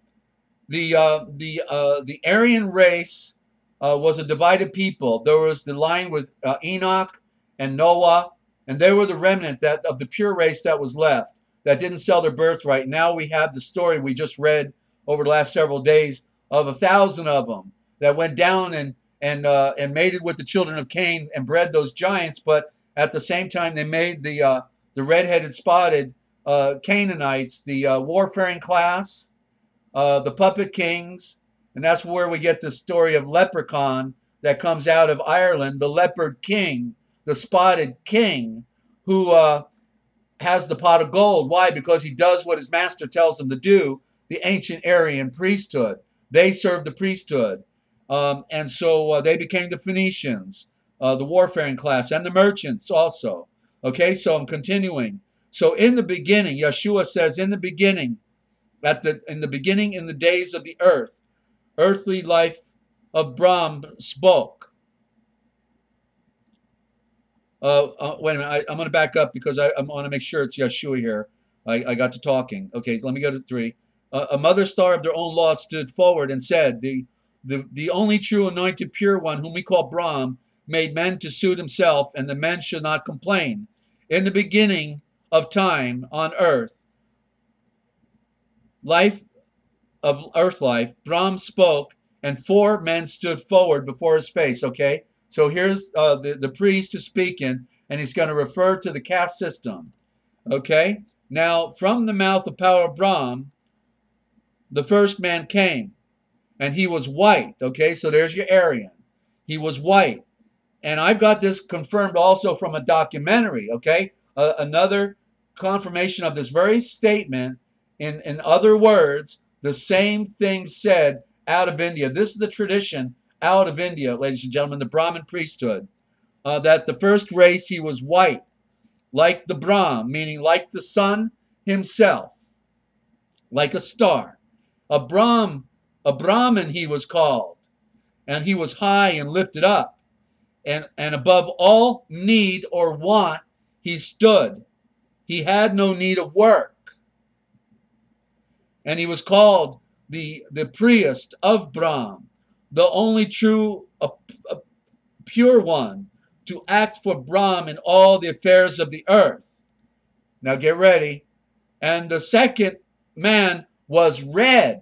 the Aryan race was a divided people. There was the line with Enoch and Noah, and they were the remnant of the pure race that was left, that didn't sell their birthright. Now we have the story we just read over the last several days of 1,000 of them that went down and mated with the children of Cain and bred those giants, but at the same time, they made the red-headed spotted Canaanites, the warfaring class, the puppet kings, and that's where we get the story of Leprechaun that comes out of Ireland, the leopard king, the spotted king, who has the pot of gold. Why? Because he does what his master tells him to do, the ancient Aryan priesthood. They served the priesthood. And so they became the Phoenicians. the warfaring class, and the merchants also. Okay, so I'm continuing. So in the beginning, Yeshua says, in the beginning, in the days of the earth, earthly life of Brahm spoke. Wait a minute, I'm going to back up because I want to make sure it's Yeshua here. I got to talking. Okay, let me go to 3. A mother star of their own law stood forward and said, the only true anointed pure one, whom we call Brahm, made men to suit himself, and the men should not complain. In the beginning of time on earth, life of earth life, Brahm spoke, and 4 men stood forward before his face. Okay, so here's the priest is speaking, and he's going to refer to the caste system. Okay, now from the mouth of power of Brahm, the first man came, and he was white. Okay, so there's your Aryan. He was white. And I've got this confirmed also from a documentary. Okay, another confirmation of this very statement in other words, the same thing said out of India. This is the tradition out of India, ladies and gentlemen, the Brahmin priesthood, that the first race, he was white, like the Brahm, meaning like the sun himself, like a star. A Brahmin he was called, and he was high and lifted up, and above all need or want he stood. He had no need of work. And he was called the priest of Brahm, the only true pure one to act for Brahm in all the affairs of the earth. Now get ready. And the second man was red,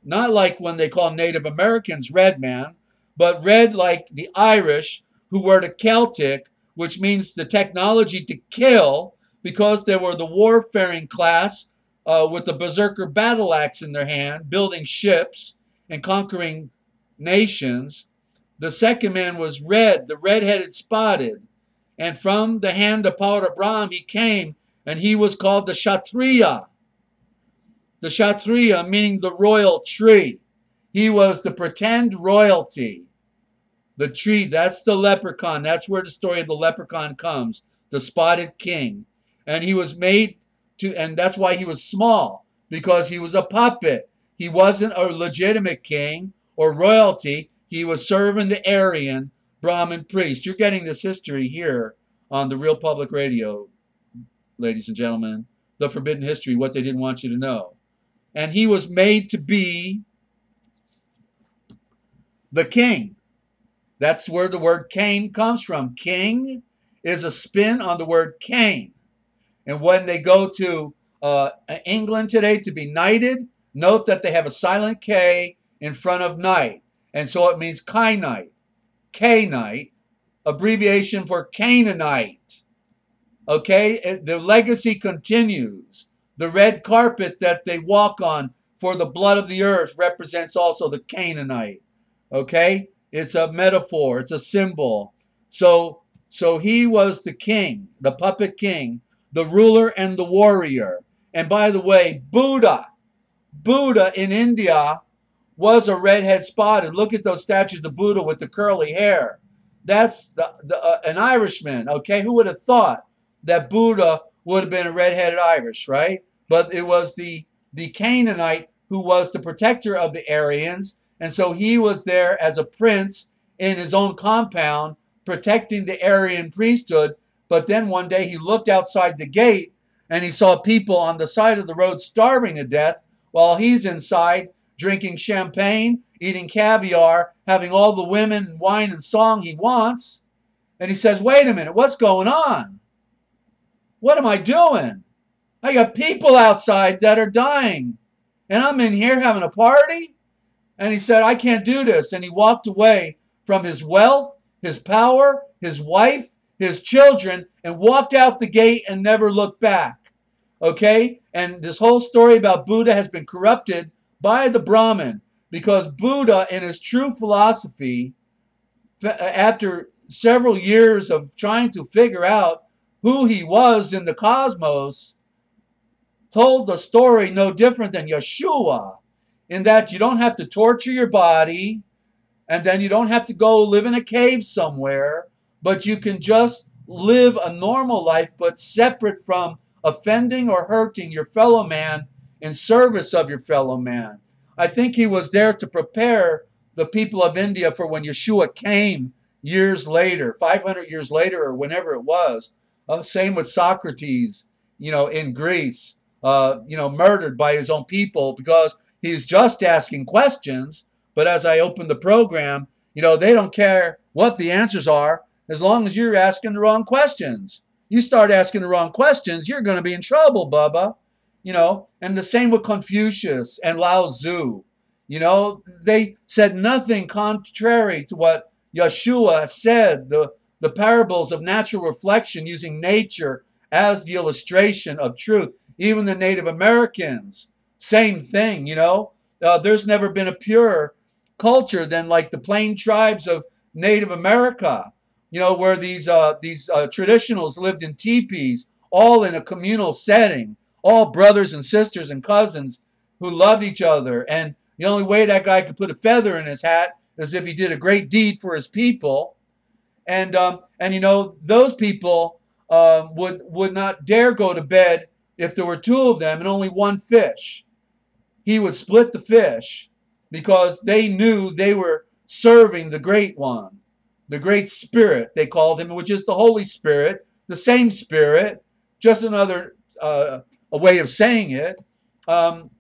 not like when they call Native Americans red man, but red like the Irish, who were the Celtic, which means the technology to kill, because they were the warfaring class with the berserker battle axe in their hand, building ships and conquering nations. The second man was red, the red-headed spotted. And from the hand of Power Brahm he came, and he was called the Kshatriya. The Kshatriya meaning the royal tree. He was the pretend royalty. The tree, that's the leprechaun. That's where the story of the leprechaun comes. The spotted king. And he was made to, and that's why he was small, because he was a puppet. He wasn't a legitimate king or royalty. He was serving the Aryan Brahmin priest. You're getting this history here on the Real Public Radio, ladies and gentlemen. The forbidden history, what they didn't want you to know. And he was made to be the king. That's where the word Cain comes from. King is a spin on the word Cain. And when they go to England today to be knighted, note that they have a silent K in front of knight. And so it means Kainite. Kainite, abbreviation for Canaanite. Okay, the legacy continues. The red carpet that they walk on for the blood of the earth represents also the Canaanite. Okay, it's a metaphor, it's a symbol. So he was the king, the puppet king, the ruler and the warrior. And by the way, Buddha in India was a redhead spotted. Look at those statues of Buddha with the curly hair. That's an Irishman. Okay, who would have thought that Buddha would have been a redheaded Irish, right? But it was the Canaanite who was the protector of the Aryans, and so he was there as a prince in his own compound protecting the Aryan priesthood. But then one day he looked outside the gate and he saw people on the side of the road starving to death while he's inside drinking champagne, eating caviar, having all the women and wine and song he wants. And he says, wait a minute, what's going on? What am I doing? I got people outside that are dying, and I'm in here having a party? And he said, I can't do this. And he walked away from his wealth, his power, his wife, his children, and walked out the gate and never looked back. Okay? And this whole story about Buddha has been corrupted by the Brahmin, because Buddha, in his true philosophy, after several years of trying to figure out who he was in the cosmos, told the story no different than Yeshua, in that you don't have to torture your body, And then you don't have to go live in a cave somewhere, but you can just live a normal life, but separate from offending or hurting your fellow man in service of your fellow man. I think he was there to prepare the people of India for when Yeshua came years later, 500 years later, or whenever it was. Same with Socrates, in Greece, murdered by his own people because he's just asking questions. But as I opened the program, they don't care what the answers are as long as you're asking the wrong questions. You start asking the wrong questions, you're going to be in trouble, Bubba. And the same with Confucius and Lao Tzu. They said nothing contrary to what Yeshua said, the parables of natural reflection using nature as the illustration of truth. Even the Native Americans, same thing, there's never been a purer culture than like the plain tribes of Native America, where these traditionals lived in teepees, all in a communal setting, all brothers and sisters and cousins who loved each other. And the only way that guy could put a feather in his hat is if he did a great deed for his people. And those people would not dare go to bed if there were two of them and only one fish. He would split the fish because they knew they were serving the great one, the great spirit, they called him, which is the Holy Spirit, the same spirit, just another a way of saying it. And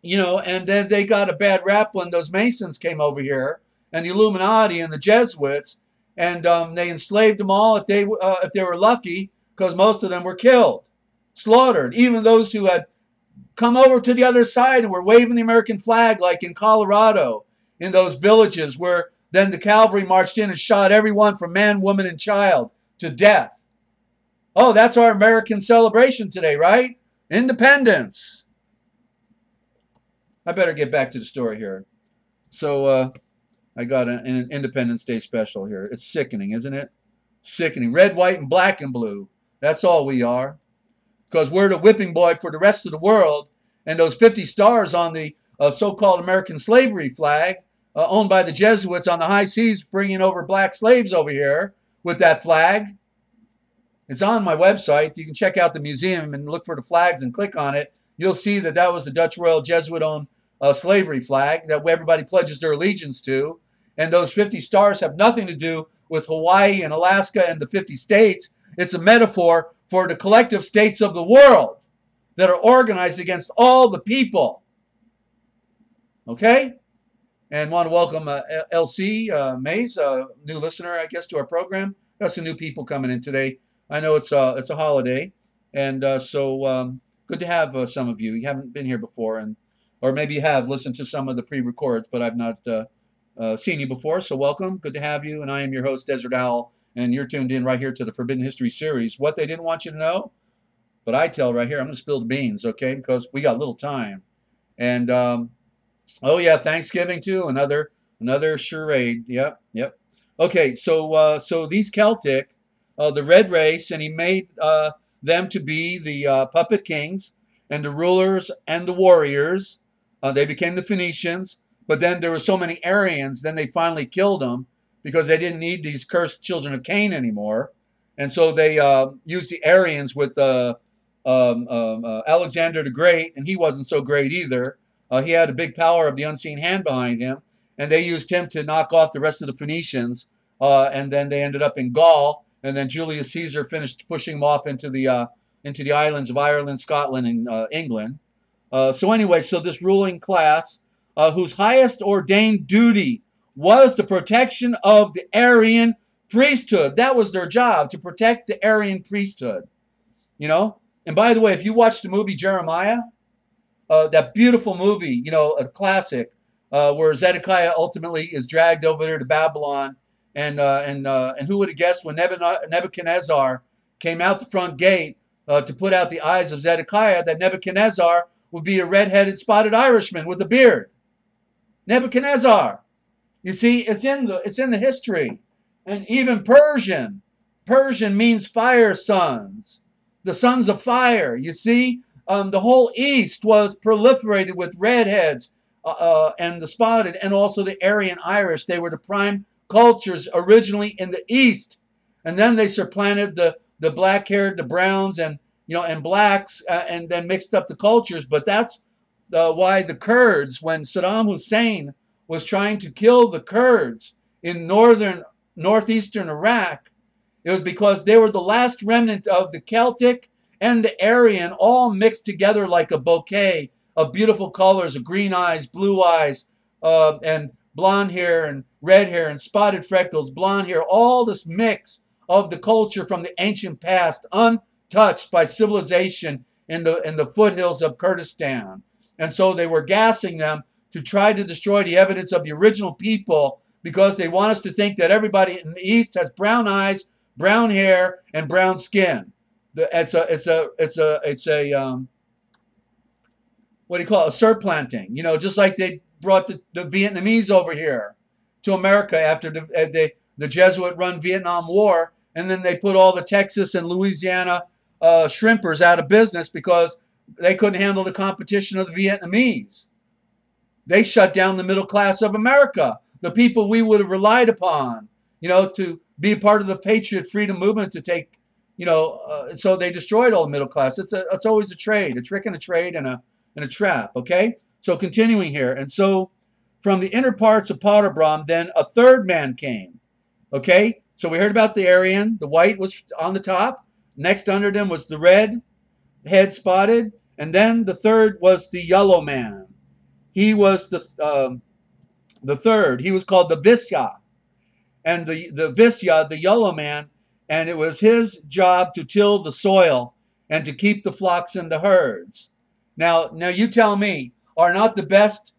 then they got a bad rap when those Masons came over here and the Illuminati and the Jesuits, and they enslaved them all if they were lucky, because most of them were killed, slaughtered. Even those who had come over to the other side and were waving the American flag, like in Colorado, in those villages where then the cavalry marched in and shot everyone from man, woman, and child to death. Oh, that's our American celebration today, right? Independence. I better get back to the story here. So I got an Independence Day special here. It's sickening, isn't it? Sickening. Red, white, and black and blue. That's all we are. Because we're the whipping boy for the rest of the world. And those 50 stars on the so-called American slavery flag, owned by the Jesuits on the high seas, bringing over black slaves over here with that flag. It's on my website. You can check out the museum and look for the flags and click on it. You'll see that that was the Dutch Royal Jesuit-owned slavery flag that everybody pledges their allegiance to. And those 50 stars have nothing to do with Hawaii and Alaska and the 50 states. It's a metaphor for the collective states of the world that are organized against all the people. Okay? And want to welcome LC Mays, new listener, I guess, to our program. Got some new people coming in today. I know it's a holiday, and so good to have some of you. You haven't been here before, or maybe you have listened to some of the pre-records, but I've not seen you before. So welcome, good to have you. And I am your host, Desert Owl, and you're tuned in right here to the Forbidden History series. What they didn't want you to know, but I tell right here. I'm going to spill the beans, okay? Because we got little time. And oh yeah, Thanksgiving too. Another charade. Yep. Okay, so these Celtic. The red race, and he made them to be the puppet kings and the rulers and the warriors. They became the Phoenicians, but then there were so many Aryans, then they finally killed them because they didn't need these cursed children of Cain anymore. And so they used the Aryans with Alexander the Great, and he wasn't so great either. He had a big power of the unseen hand behind him, and they used him to knock off the rest of the Phoenicians, and then they ended up in Gaul. And then Julius Caesar finished pushing them off into the islands of Ireland, Scotland, and England. So anyway, so this ruling class, whose highest ordained duty was the protection of the Aryan priesthood. That was their job, to protect the Aryan priesthood. And by the way, if you watch the movie Jeremiah, that beautiful movie, a classic, where Zedekiah ultimately is dragged over there to Babylon. And who would have guessed when Nebuchadnezzar came out the front gate to put out the eyes of Zedekiah, that Nebuchadnezzar would be a red-headed spotted Irishman with a beard. Nebuchadnezzar. You see, it's in the history. And even Persian means fire sons, the sons of fire. You see, the whole East was proliferated with redheads, and the spotted, and also the Aryan Irish. They were the prime cultures originally in the East, and then they supplanted the black-haired, the browns, and and blacks, and then mixed up the cultures. But that's why the Kurds, when Saddam Hussein was trying to kill the Kurds in northeastern Iraq, it was because they were the last remnant of the Celtic and the Aryan, all mixed together like a bouquet of beautiful colors, of green eyes, blue eyes, and blonde hair and red hair and spotted freckles, blonde hair, all this mix of the culture from the ancient past, untouched by civilization in the foothills of Kurdistan. And so they were gassing them to try to destroy the evidence of the original people, because they want us to think that everybody in the East has brown eyes, brown hair, and brown skin. It's a what do you call it? A surplanting. Just like they brought the Vietnamese over here to America after the Jesuit-run Vietnam War, and then they put all the Texas and Louisiana shrimpers out of business because they couldn't handle the competition of the Vietnamese. They shut down the middle class of America, the people we would have relied upon, to be a part of the patriot freedom movement, to take, so they destroyed all the middle class. It's always a trade, a trick and a trade, and a trap. Okay, so continuing here, and so from the inner parts of Potterbrom, then a third man came. Okay, so we heard about the Aryan. The white was on the top. Next under them was the red, head spotted, and then the third was the yellow man. He was the third. He was called the Visya, and the Visya, the yellow man, and it was his job to till the soil and to keep the flocks and the herds. Now you tell me, are not the best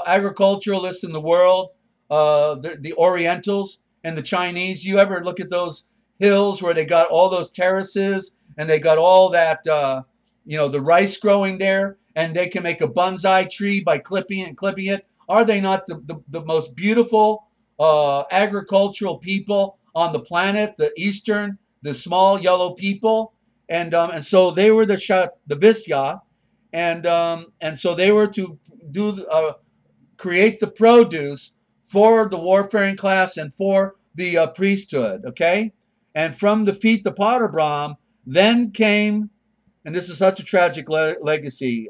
agriculturalists in the world the Orientals and the Chinese? You ever look at those hills where they got all those terraces and they got all that the rice growing there, and they can make a bonsai tree by clipping it? Are they not the most beautiful agricultural people on the planet? The small yellow people, and so they were the Visya, and so they were to create the produce for the warfaring class and for the priesthood. Okay, and from the feet the Potterbrom then came. And this is such a tragic legacy,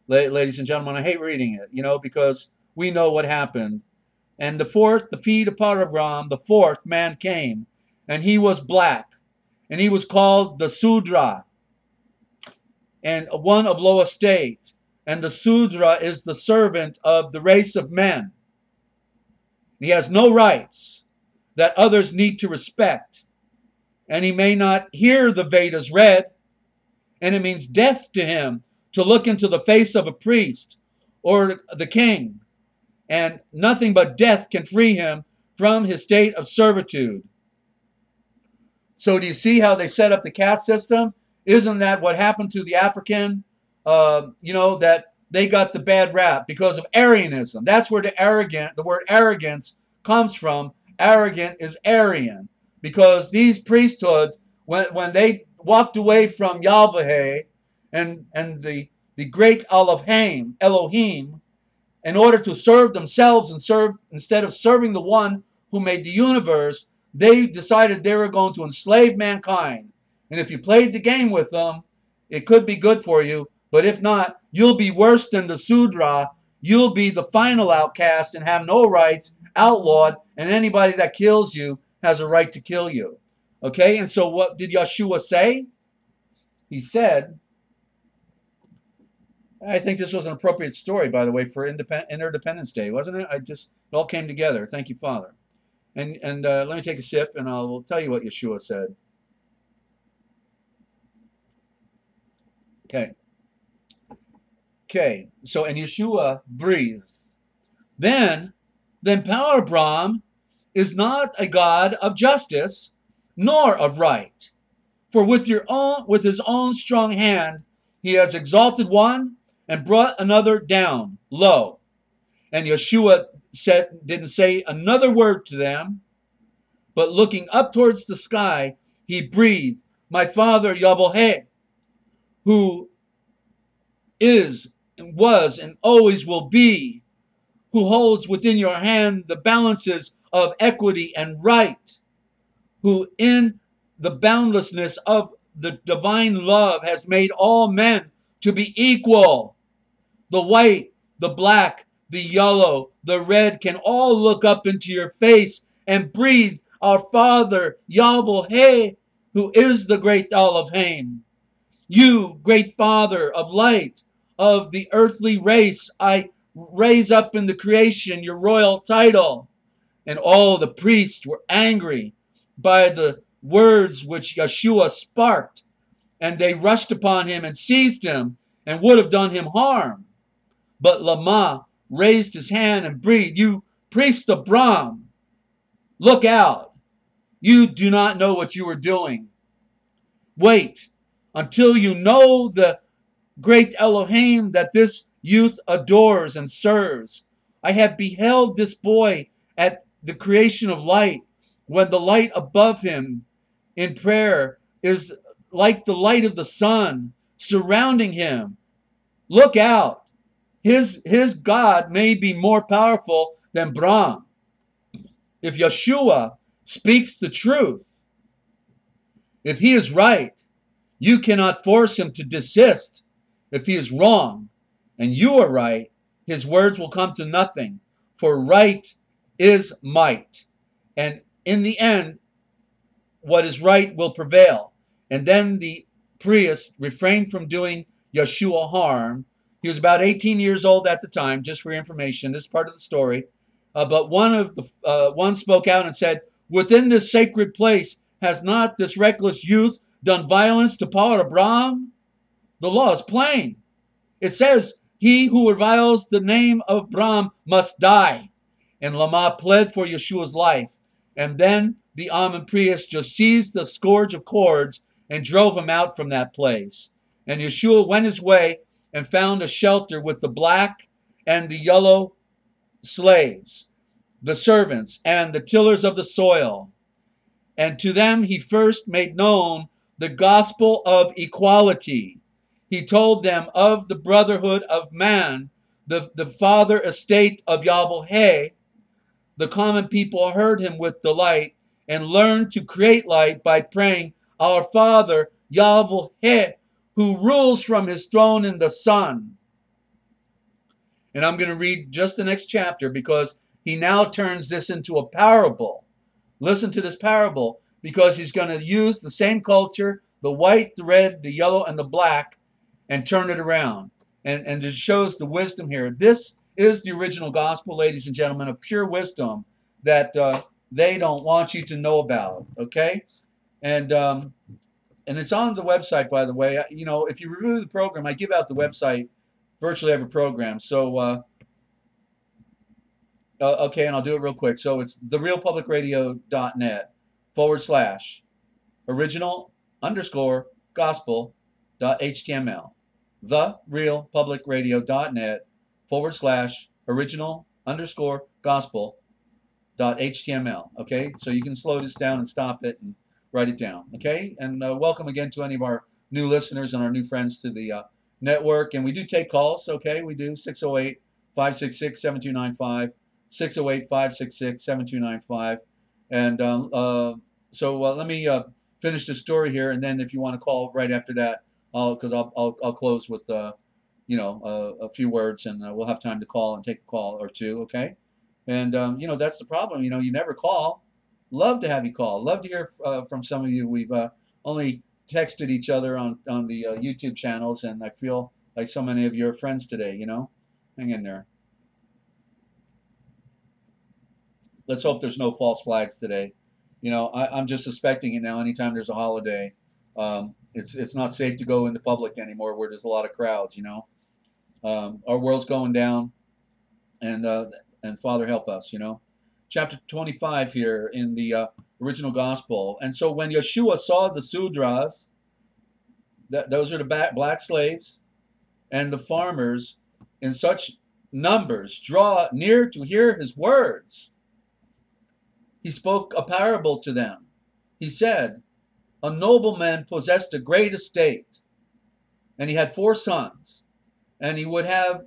ladies and gentlemen. I hate reading it, because we know what happened. And the feet of Potterbrom, the fourth man came, and he was black, and he was called the Sudra, and one of low estate. And the Sudra is the servant of the race of men. He has no rights that others need to respect, and he may not hear the Vedas read. And it means death to him to look into the face of a priest or the king. And nothing but death can free him from his state of servitude. So do you see how they set up the caste system? Isn't that what happened to the African? That they got the bad rap because of Aryanism. That's where the word arrogance comes from. Arrogant is Aryan. Because these priesthoods, when they walked away from Yahweh and the great Elohim, in order to serve themselves and instead of serving the one who made the universe, they decided they were going to enslave mankind. And if you played the game with them, it could be good for you. But if not, you'll be worse than the Sudra. You'll be the final outcast and have no rights, outlawed, and anybody that kills you has a right to kill you. Okay, and so what did Yeshua say? He said, I think this was an appropriate story, by the way, for Interdependence Day, wasn't it? It all came together. Thank you, Father. And let me take a sip, and I'll tell you what Yeshua said. Okay. So, and Yeshua breathes. Then Potterbrom is not a God of justice, nor of right. For with his own strong hand he has exalted one and brought another down low. And Yeshua didn't say another word to them, but looking up towards the sky, he breathed, my Father Yahweh, who is was and always will be, who holds within your hand the balances of equity and right, who in the boundlessness of the divine love has made all men to be equal. The white, the black, the yellow, the red can all look up into your face and breathe, our Father, Yahweh, who is the great Elohim. You, great Father of light, of the earthly race, I raise up in the creation your royal title. And all the priests were angry by the words which Yeshua sparked, and they rushed upon him and seized him and would have done him harm. But Lama raised his hand and breathed, you priest of Brahm, look out. You do not know what you are doing. Wait until you know the great Elohim that this youth adores and serves. I have beheld this boy at the creation of light, when the light above him in prayer is like the light of the sun surrounding him. Look out. His God may be more powerful than Brahm. If Yeshua speaks the truth, if he is right, you cannot force him to desist. If he is wrong and you are right, his words will come to nothing, for right is might. And in the end, what is right will prevail. And then the priest refrained from doing Yeshua harm. He was about 18 years old at the time, just for your information. This is part of the story. But one spoke out and said, within this sacred place, has not this reckless youth done violence to Power Abraham? The law is plain. It says, he who reviles the name of Brahm must die. And Lama pled for Yeshua's life. And then the Amun priest just seized the scourge of cords and drove him out from that place. And Yeshua went his way and found a shelter with the black and the yellow slaves, the servants and the tillers of the soil. And to them he first made known the gospel of equality. He told them of the brotherhood of man, the father estate of Yahweh. The common people heard him with delight and learned to create light by praying, our Father, Yahweh, who rules from his throne in the sun. And I'm going to read just the next chapter because he now turns this into a parable. Listen to this parable because he's going to use the same culture, the white, the red, the yellow, and the black, and turn it around. And it shows the wisdom here. This is the original gospel, ladies and gentlemen, of pure wisdom that they don't want you to know about, okay? And it's on the website, by the way. You know, if you review the program, I give out the website virtually every program. So, okay, and I'll do it real quick. So it's therealpublicradio.net/original_gospel.html. therealpublicradio.net/original_gospel.html. Okay, so you can slow this down and stop it and write it down. Okay, and welcome again to any of our new listeners and our new friends to the network. And we do take calls. Okay, we do 608-566-7295, 608-566-7295. And so let me finish the story here, and then if you want to call right after that, I'll close with you know, a few words, and we'll have time to call and take a call or two. Okay, and you know, that's the problem. You know, you never call. Love to have you call. Love to hear from some of you. We've only texted each other on the YouTube channels, and I feel like so many of you are friends today. You know, hang in there. Let's hope there's no false flags today. You know, I'm just suspecting it now. Anytime there's a holiday, it's not safe to go into public anymore where there's a lot of crowds. You know, our world's going down, and Father help us. You know, chapter 25 here in the original gospel. And so when Yeshua saw the Sudras, those are the black slaves, and the farmers in such numbers draw near to hear his words, he spoke a parable to them. He said, a nobleman possessed a great estate, and he had 4 sons. and he would have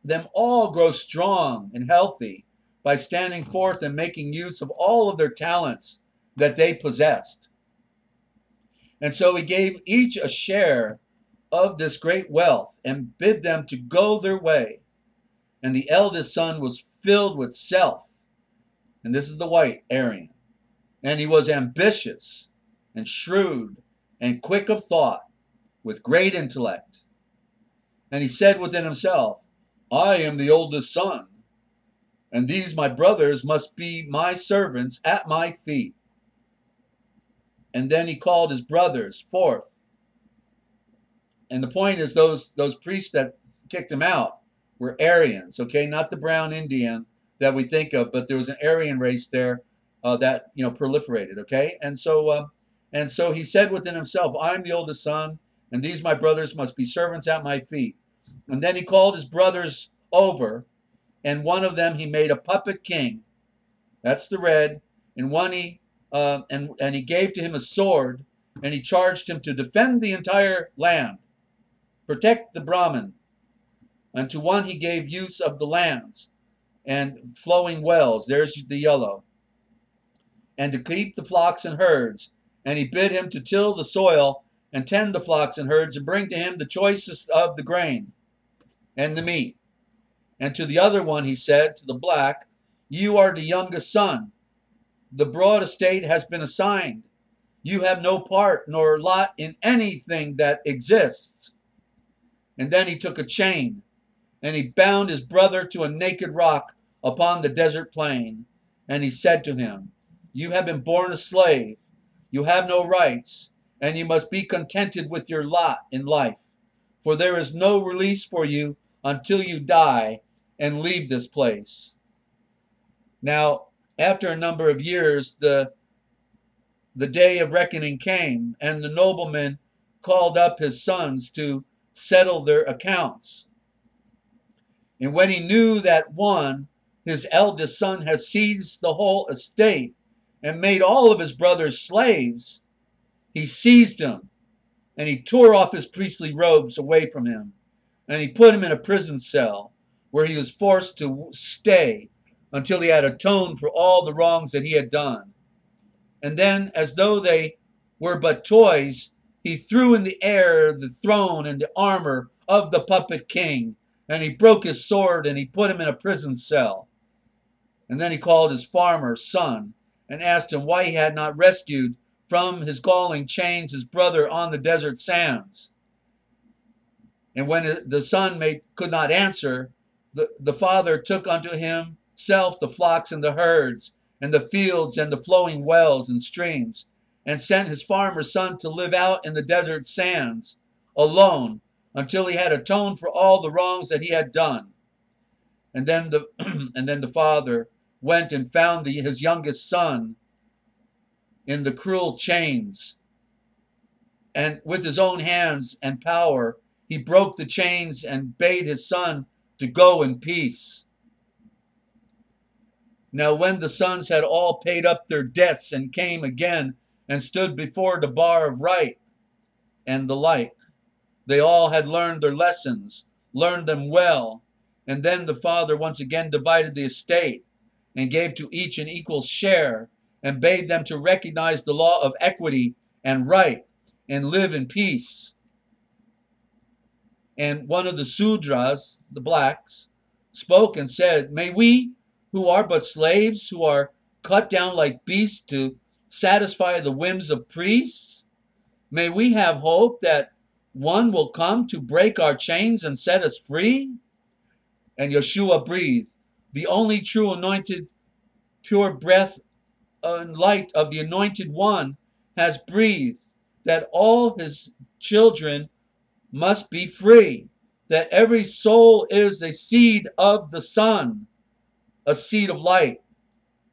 them all grow strong and healthy by standing forth and making use of all of their talents that they possessed. And so he gave each a share of this great wealth and bid them to go their way. And the eldest son was filled with self, and this is the white Aryan, and he was ambitious and shrewd and quick of thought, with great intellect. And he said within himself, I am the oldest son, and these my brothers must be my servants at my feet. And then he called his brothers forth. And the point is, those priests that kicked him out were Aryans, okay, not the brown Indian that we think of, but there was an Aryan race there that proliferated, okay. And so he said within himself, I'm the oldest son, and these my brothers must be servants at my feet. And then he called his brothers over, and one of them he made a puppet king. That's the red. And one he gave to him a sword, and he charged him to defend the entire land, protect the Brahmin. And to one he gave use of the lands and flowing wells. There's the yellow. And to keep the flocks and herds. And he bid him to till the soil and tend the flocks and herds and bring to him the choicest of the grain and the meat. And to the other one he said, to the black, you are the youngest son. The broad estate has been assigned. You have no part nor lot in anything that exists. And then he took a chain, and he bound his brother to a naked rock upon the desert plain. And he said to him, you have been born a slave. You have no rights, and you must be contented with your lot in life. For there is no release for you until you die and leave this place. Now, after a number of years, the day of reckoning came, and the nobleman called up his sons to settle their accounts. And when he knew that one, his eldest son, had seized the whole estate and made all of his brothers slaves, he seized him, and he tore off his priestly robes away from him, and he put him in a prison cell where he was forced to stay until he had atoned for all the wrongs that he had done. And then, as though they were but toys, he threw in the air the throne and the armor of the puppet king, and he broke his sword, and he put him in a prison cell. And then he called his farmer son and asked him why he had not rescued from his galling chains his brother on the desert sands. And when the son could not answer, the father took unto himself the flocks and the herds, and the fields and the flowing wells and streams, and sent his farmer's son to live out in the desert sands alone until he had atoned for all the wrongs that he had done. And then the father went and found his youngest son in the cruel chains, and with his own hands and power he broke the chains and bade his son to go in peace. Now when the sons had all paid up their debts and came again and stood before the bar of right and the like, they all had learned their lessons, learned them well. And then the father once again divided the estate and gave to each an equal share, and bade them to recognize the law of equity and right and live in peace. And one of the Sudras, the blacks, spoke and said, may we, who are but slaves, who are cut down like beasts to satisfy the whims of priests, may we have hope that one will come to break our chains and set us free? And Yeshua breathed, the only true anointed, pure breath and light of the anointed one has breathed, that all his children must be free, that every soul is a seed of the sun, a seed of light,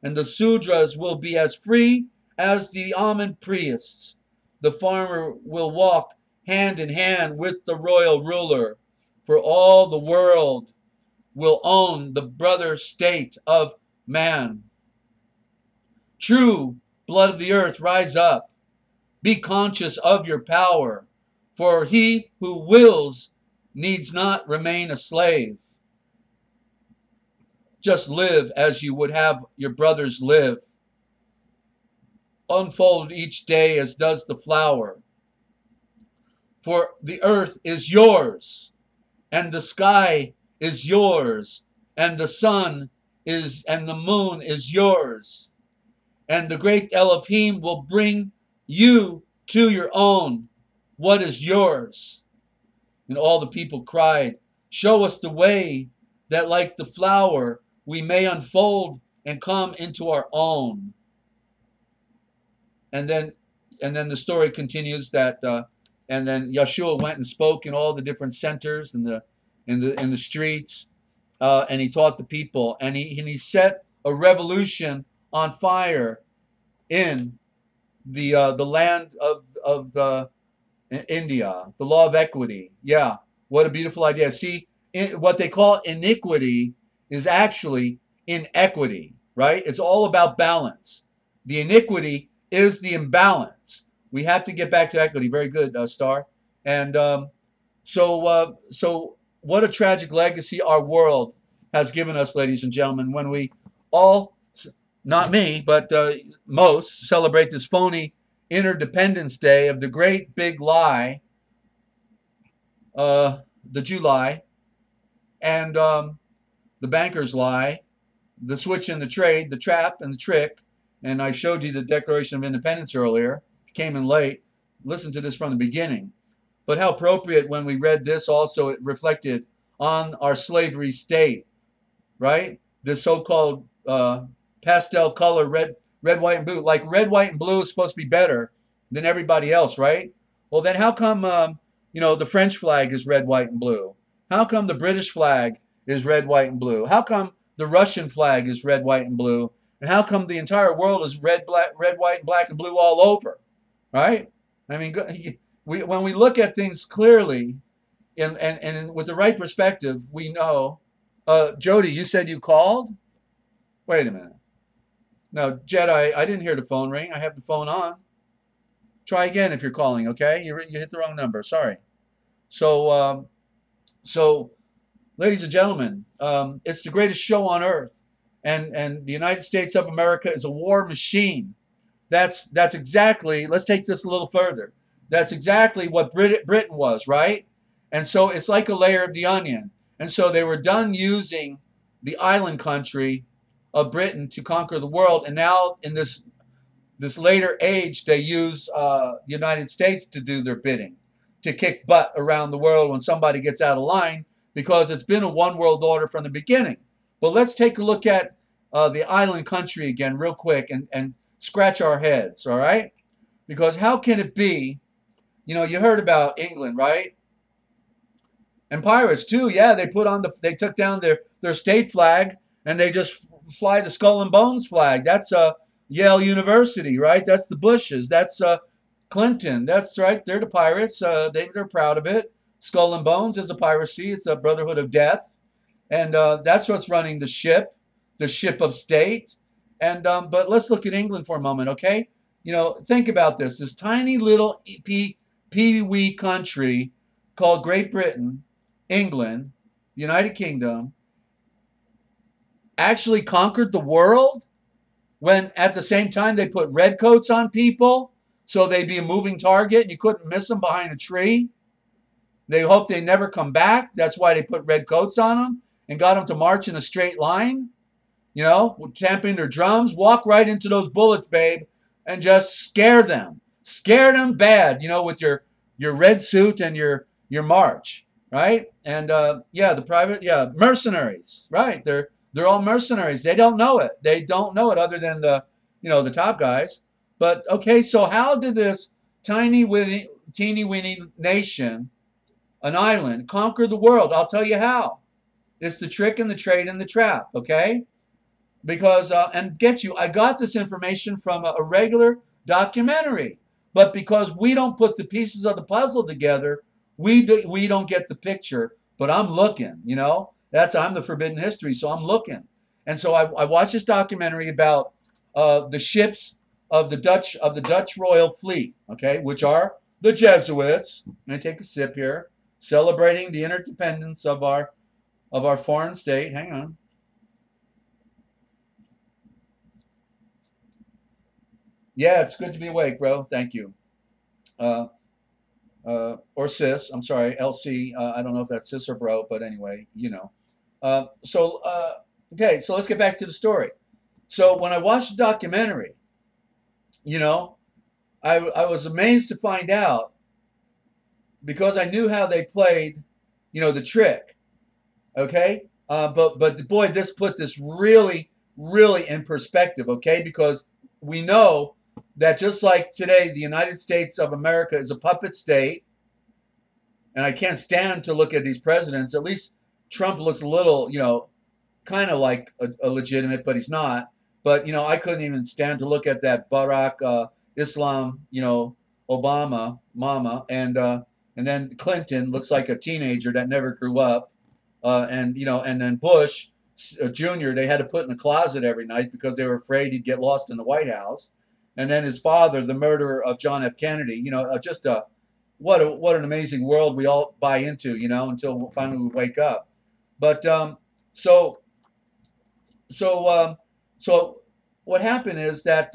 and the Sudras will be as free as the almond priests. The farmer will walk hand in hand with the royal ruler, for all the world will own the brother state of man. True blood of the earth, rise up. Be conscious of your power, for he who wills needs not remain a slave. Just live as you would have your brothers live. Unfold each day as does the flower. For the earth is yours, and the sky is yours, and the sun is, and the moon is yours. And the great Elohim will bring you to your own what is yours. And all the people cried, show us the way, that like the flower we may unfold and come into our own. And then the story continues that and then Yeshua went and spoke in all the different centers in the streets, and he taught the people, and he set a revolution on fire in the land of the India, the law of equity. Yeah, what a beautiful idea. See, what they call iniquity is actually inequity, right? It's all about balance. The iniquity is the imbalance. We have to get back to equity. Very good, Star. And so what a tragic legacy our world has given us, ladies and gentlemen, when we all, not me, but most, celebrate this phony Interdependence Day of the great big lie, the Jew lie, and the bankers lie, the switch in the trade, the trap and the trick. And I showed you the Declaration of Independence earlier. Came in late. Listen to this from the beginning. But how appropriate when we read this also, it reflected on our slavery state, right? The so-called pastel color, red, white, and blue. Like red, white, and blue is supposed to be better than everybody else, right? Well, then how come, the French flag is red, white, and blue? How come the British flag is red, white, and blue? How come the Russian flag is red, white, and blue? And how come the entire world is red, white, and black, and blue all over, right? I mean, when we look at things clearly and with the right perspective, we know. Jody, you said you called? Wait a minute. No, Jedi, I didn't hear the phone ring. I have the phone on. Try again if you're calling, okay? You hit the wrong number. Sorry. So, ladies and gentlemen, it's the greatest show on earth. And the United States of America is a war machine. That's exactly, let's take this a little further. That's exactly what Britain was, right? And so it's like a layer of the onion. And so they were done using the island country of Britain to conquer the world. And now in this later age, they use the United States to do their bidding, to kick butt around the world when somebody gets out of line, because it's been a one world order from the beginning. But let's take a look at the island country again real quick and scratch our heads, all right? Because how can it be, you heard about England, right? And pirates too, yeah, they took down their state flag and they just fly the Skull and Bones flag. That's Yale University, right? That's the Bushes. That's Clinton. That's right. They're the pirates. They're proud of it. Skull and Bones is a piracy. It's a brotherhood of death. And that's what's running the ship of state. And but let's look at England for a moment, okay? Think about this. This tiny little pee-wee country called Great Britain, England, the United Kingdom, actually conquered the world when at the same time they put red coats on people so they'd be a moving target and you couldn't miss them behind a tree. They hoped they never come back. That's why they put red coats on them and got them to march in a straight line, tamping their drums, walk right into those bullets, babe, and just scare them. Scare them bad, with your red suit and your march, right? And mercenaries, right? They're all mercenaries. They don't know it. They don't know it other than the top guys. But okay, so how did this teeny weeny nation, an island, conquer the world? I'll tell you how. It's the trick and the trade and the trap, okay? Because, and get you, I got this information from a regular documentary. But because we don't put the pieces of the puzzle together, we don't get the picture. But I'm looking, I'm the forbidden history, so I'm looking. And so I watched this documentary about the ships of the Dutch royal fleet, okay, which are the Jesuits. I'm going to take a sip here. celebrating the interdependence of our foreign state. Hang on. Yeah, it's good to be awake, bro. Thank you. Uh, or sis. I'm sorry, LC. I don't know if that's sis or bro, but anyway, you know. Okay, so let's get back to the story. So when I watched the documentary, you know, I was amazed to find out, because I knew how they played, you know, the trick. Okay, but boy, this put this really, really in perspective. Okay, because we know that just like today, the United States of America is a puppet state, and I can't stand to look at these presidents. At least Trump looks a little, you know, kind of like a legitimate, but he's not. But you know, I couldn't even stand to look at that Barack Islam, you know, Obama mama, and then Clinton looks like a teenager that never grew up, and you know, and then Bush Jr. they had to put in a closet every night because they were afraid he'd get lost in the White House, and then his father, the murderer of John F. Kennedy, you know, just a what an amazing world we all buy into, you know, until finally we wake up. But so so so what happened is that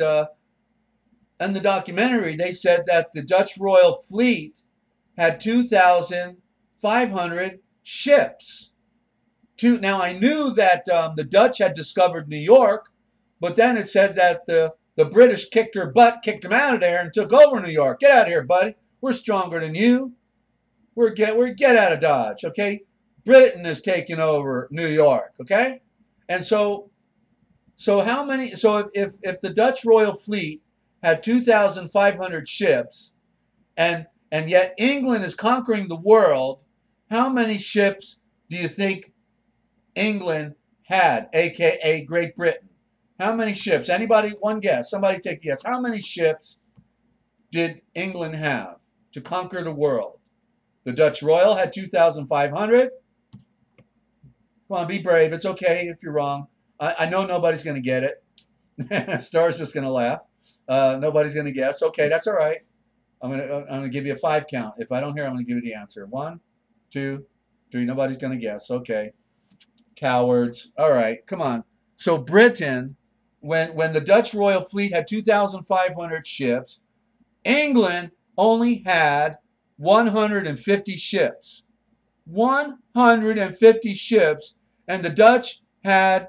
in the documentary they said that the Dutch Royal Fleet had 2,500 ships. Now I knew that the Dutch had discovered New York, but then it said that the British kicked her butt, kicked them out of there, and took over New York. Get out of here, buddy. We're stronger than you. Get out of Dodge, okay? Britain is taking over New York, okay? And so how many? So if the Dutch Royal Fleet had 2,500 ships, and yet England is conquering the world, how many ships do you think England had, aka Great Britain? How many ships? Anybody? One guess. Somebody take a guess. How many ships did England have to conquer the world? The Dutch Royal had 2,500. Come on, be brave. It's okay if you're wrong. I know nobody's going to get it. Star's just going to laugh. Nobody's going to guess. Okay, that's all right. I'm gonna give you a 5 count. If I don't hear, I'm going to give you the answer. 1, 2, 3. Nobody's going to guess. Okay. Cowards. All right, come on. So Britain, when the Dutch Royal Fleet had 2,500 ships, England only had 150 ships. 150 ships, and the Dutch had,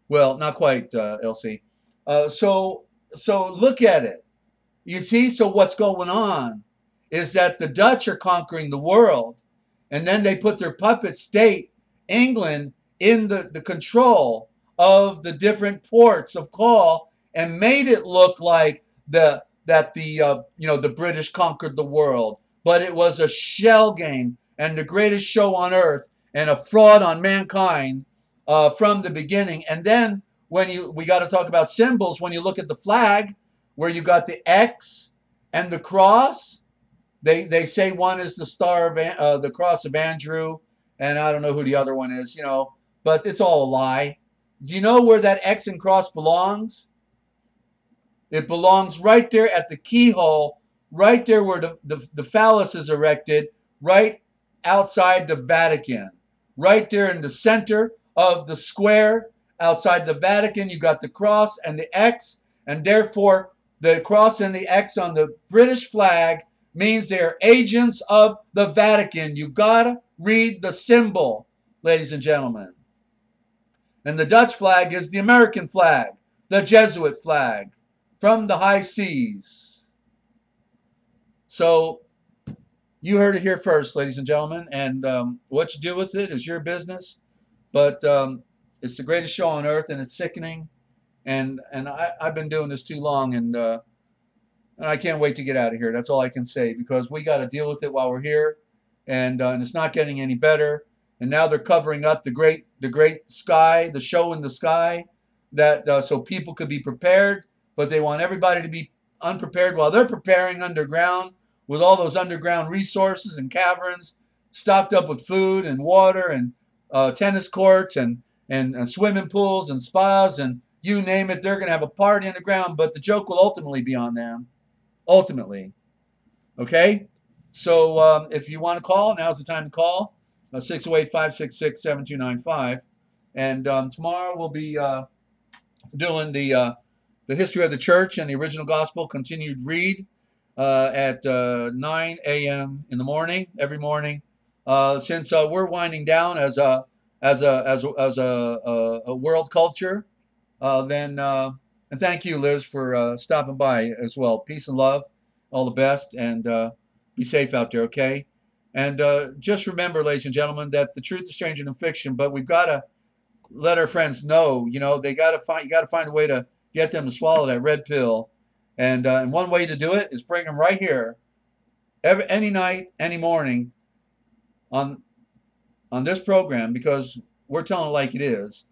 well, not quite, LC. So look at it. You see, so what's going on is that the Dutch are conquering the world, and then they put their puppet state, England, in the control of the different ports of call, and made it look like the British conquered the world. But it was a shell game and the greatest show on earth and a fraud on mankind from the beginning. And then we got to talk about symbols. When you look at the flag, where you got the X and the cross, they say one is the star of the cross of Andrew, and I don't know who the other one is, you know, but it's all a lie. Do you know where that X and cross belongs? It belongs right there at the keyhole, right there where the phallus is erected, right outside the Vatican. Right there in the center of the square outside the Vatican, you got the cross and the X, and therefore the cross and the X on the British flag means they're agents of the Vatican. You gotta read the symbol, ladies and gentlemen. And the Dutch flag is the American flag, the Jesuit flag from the high seas. So you heard it here first, ladies and gentlemen, and what you do with it is your business. But it's the greatest show on earth, and it's sickening. And I've been doing this too long, and I can't wait to get out of here. That's all I can say, because we got to deal with it while we're here, and it's not getting any better. And now they're covering up the great sky, the show in the sky, that so people could be prepared. But they want everybody to be unprepared while they're preparing underground with all those underground resources and caverns stocked up with food and water and tennis courts and swimming pools and spas and you name it. They're going to have a party underground, but the joke will ultimately be on them. Ultimately. Okay? So if you want to call, now's the time to call. 608-566-7295. And tomorrow we'll be doing the history of the church and the original gospel continued read at 9 a.m. in the morning, every morning. Since we're winding down as a world culture, then and thank you, Liz, for stopping by as well. Peace and love, all the best, and be safe out there, okay? And just remember, ladies and gentlemen, that the truth is stranger than fiction. But we've got to let our friends know. You know, they got to find. You got to find a way to get them to swallow that red pill. And one way to do it is bring them right here, any night, any morning, on this program, because we're telling it like it is.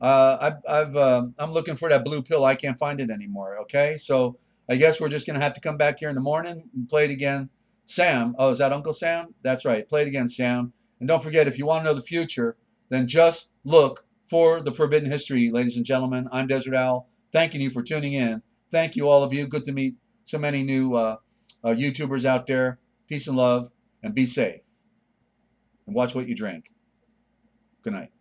I'm looking for that blue pill. I can't find it anymore. Okay, so I guess we're just gonna have to come back here in the morning and play it again. Sam, oh, is that Uncle Sam? That's right. Play it again, Sam. And don't forget, if you want to know the future, then just look for the Forbidden History, ladies and gentlemen. I'm Desert Owl, thanking you for tuning in. Thank you, all of you. Good to meet so many new YouTubers out there. Peace and love, and be safe. And watch what you drink. Good night.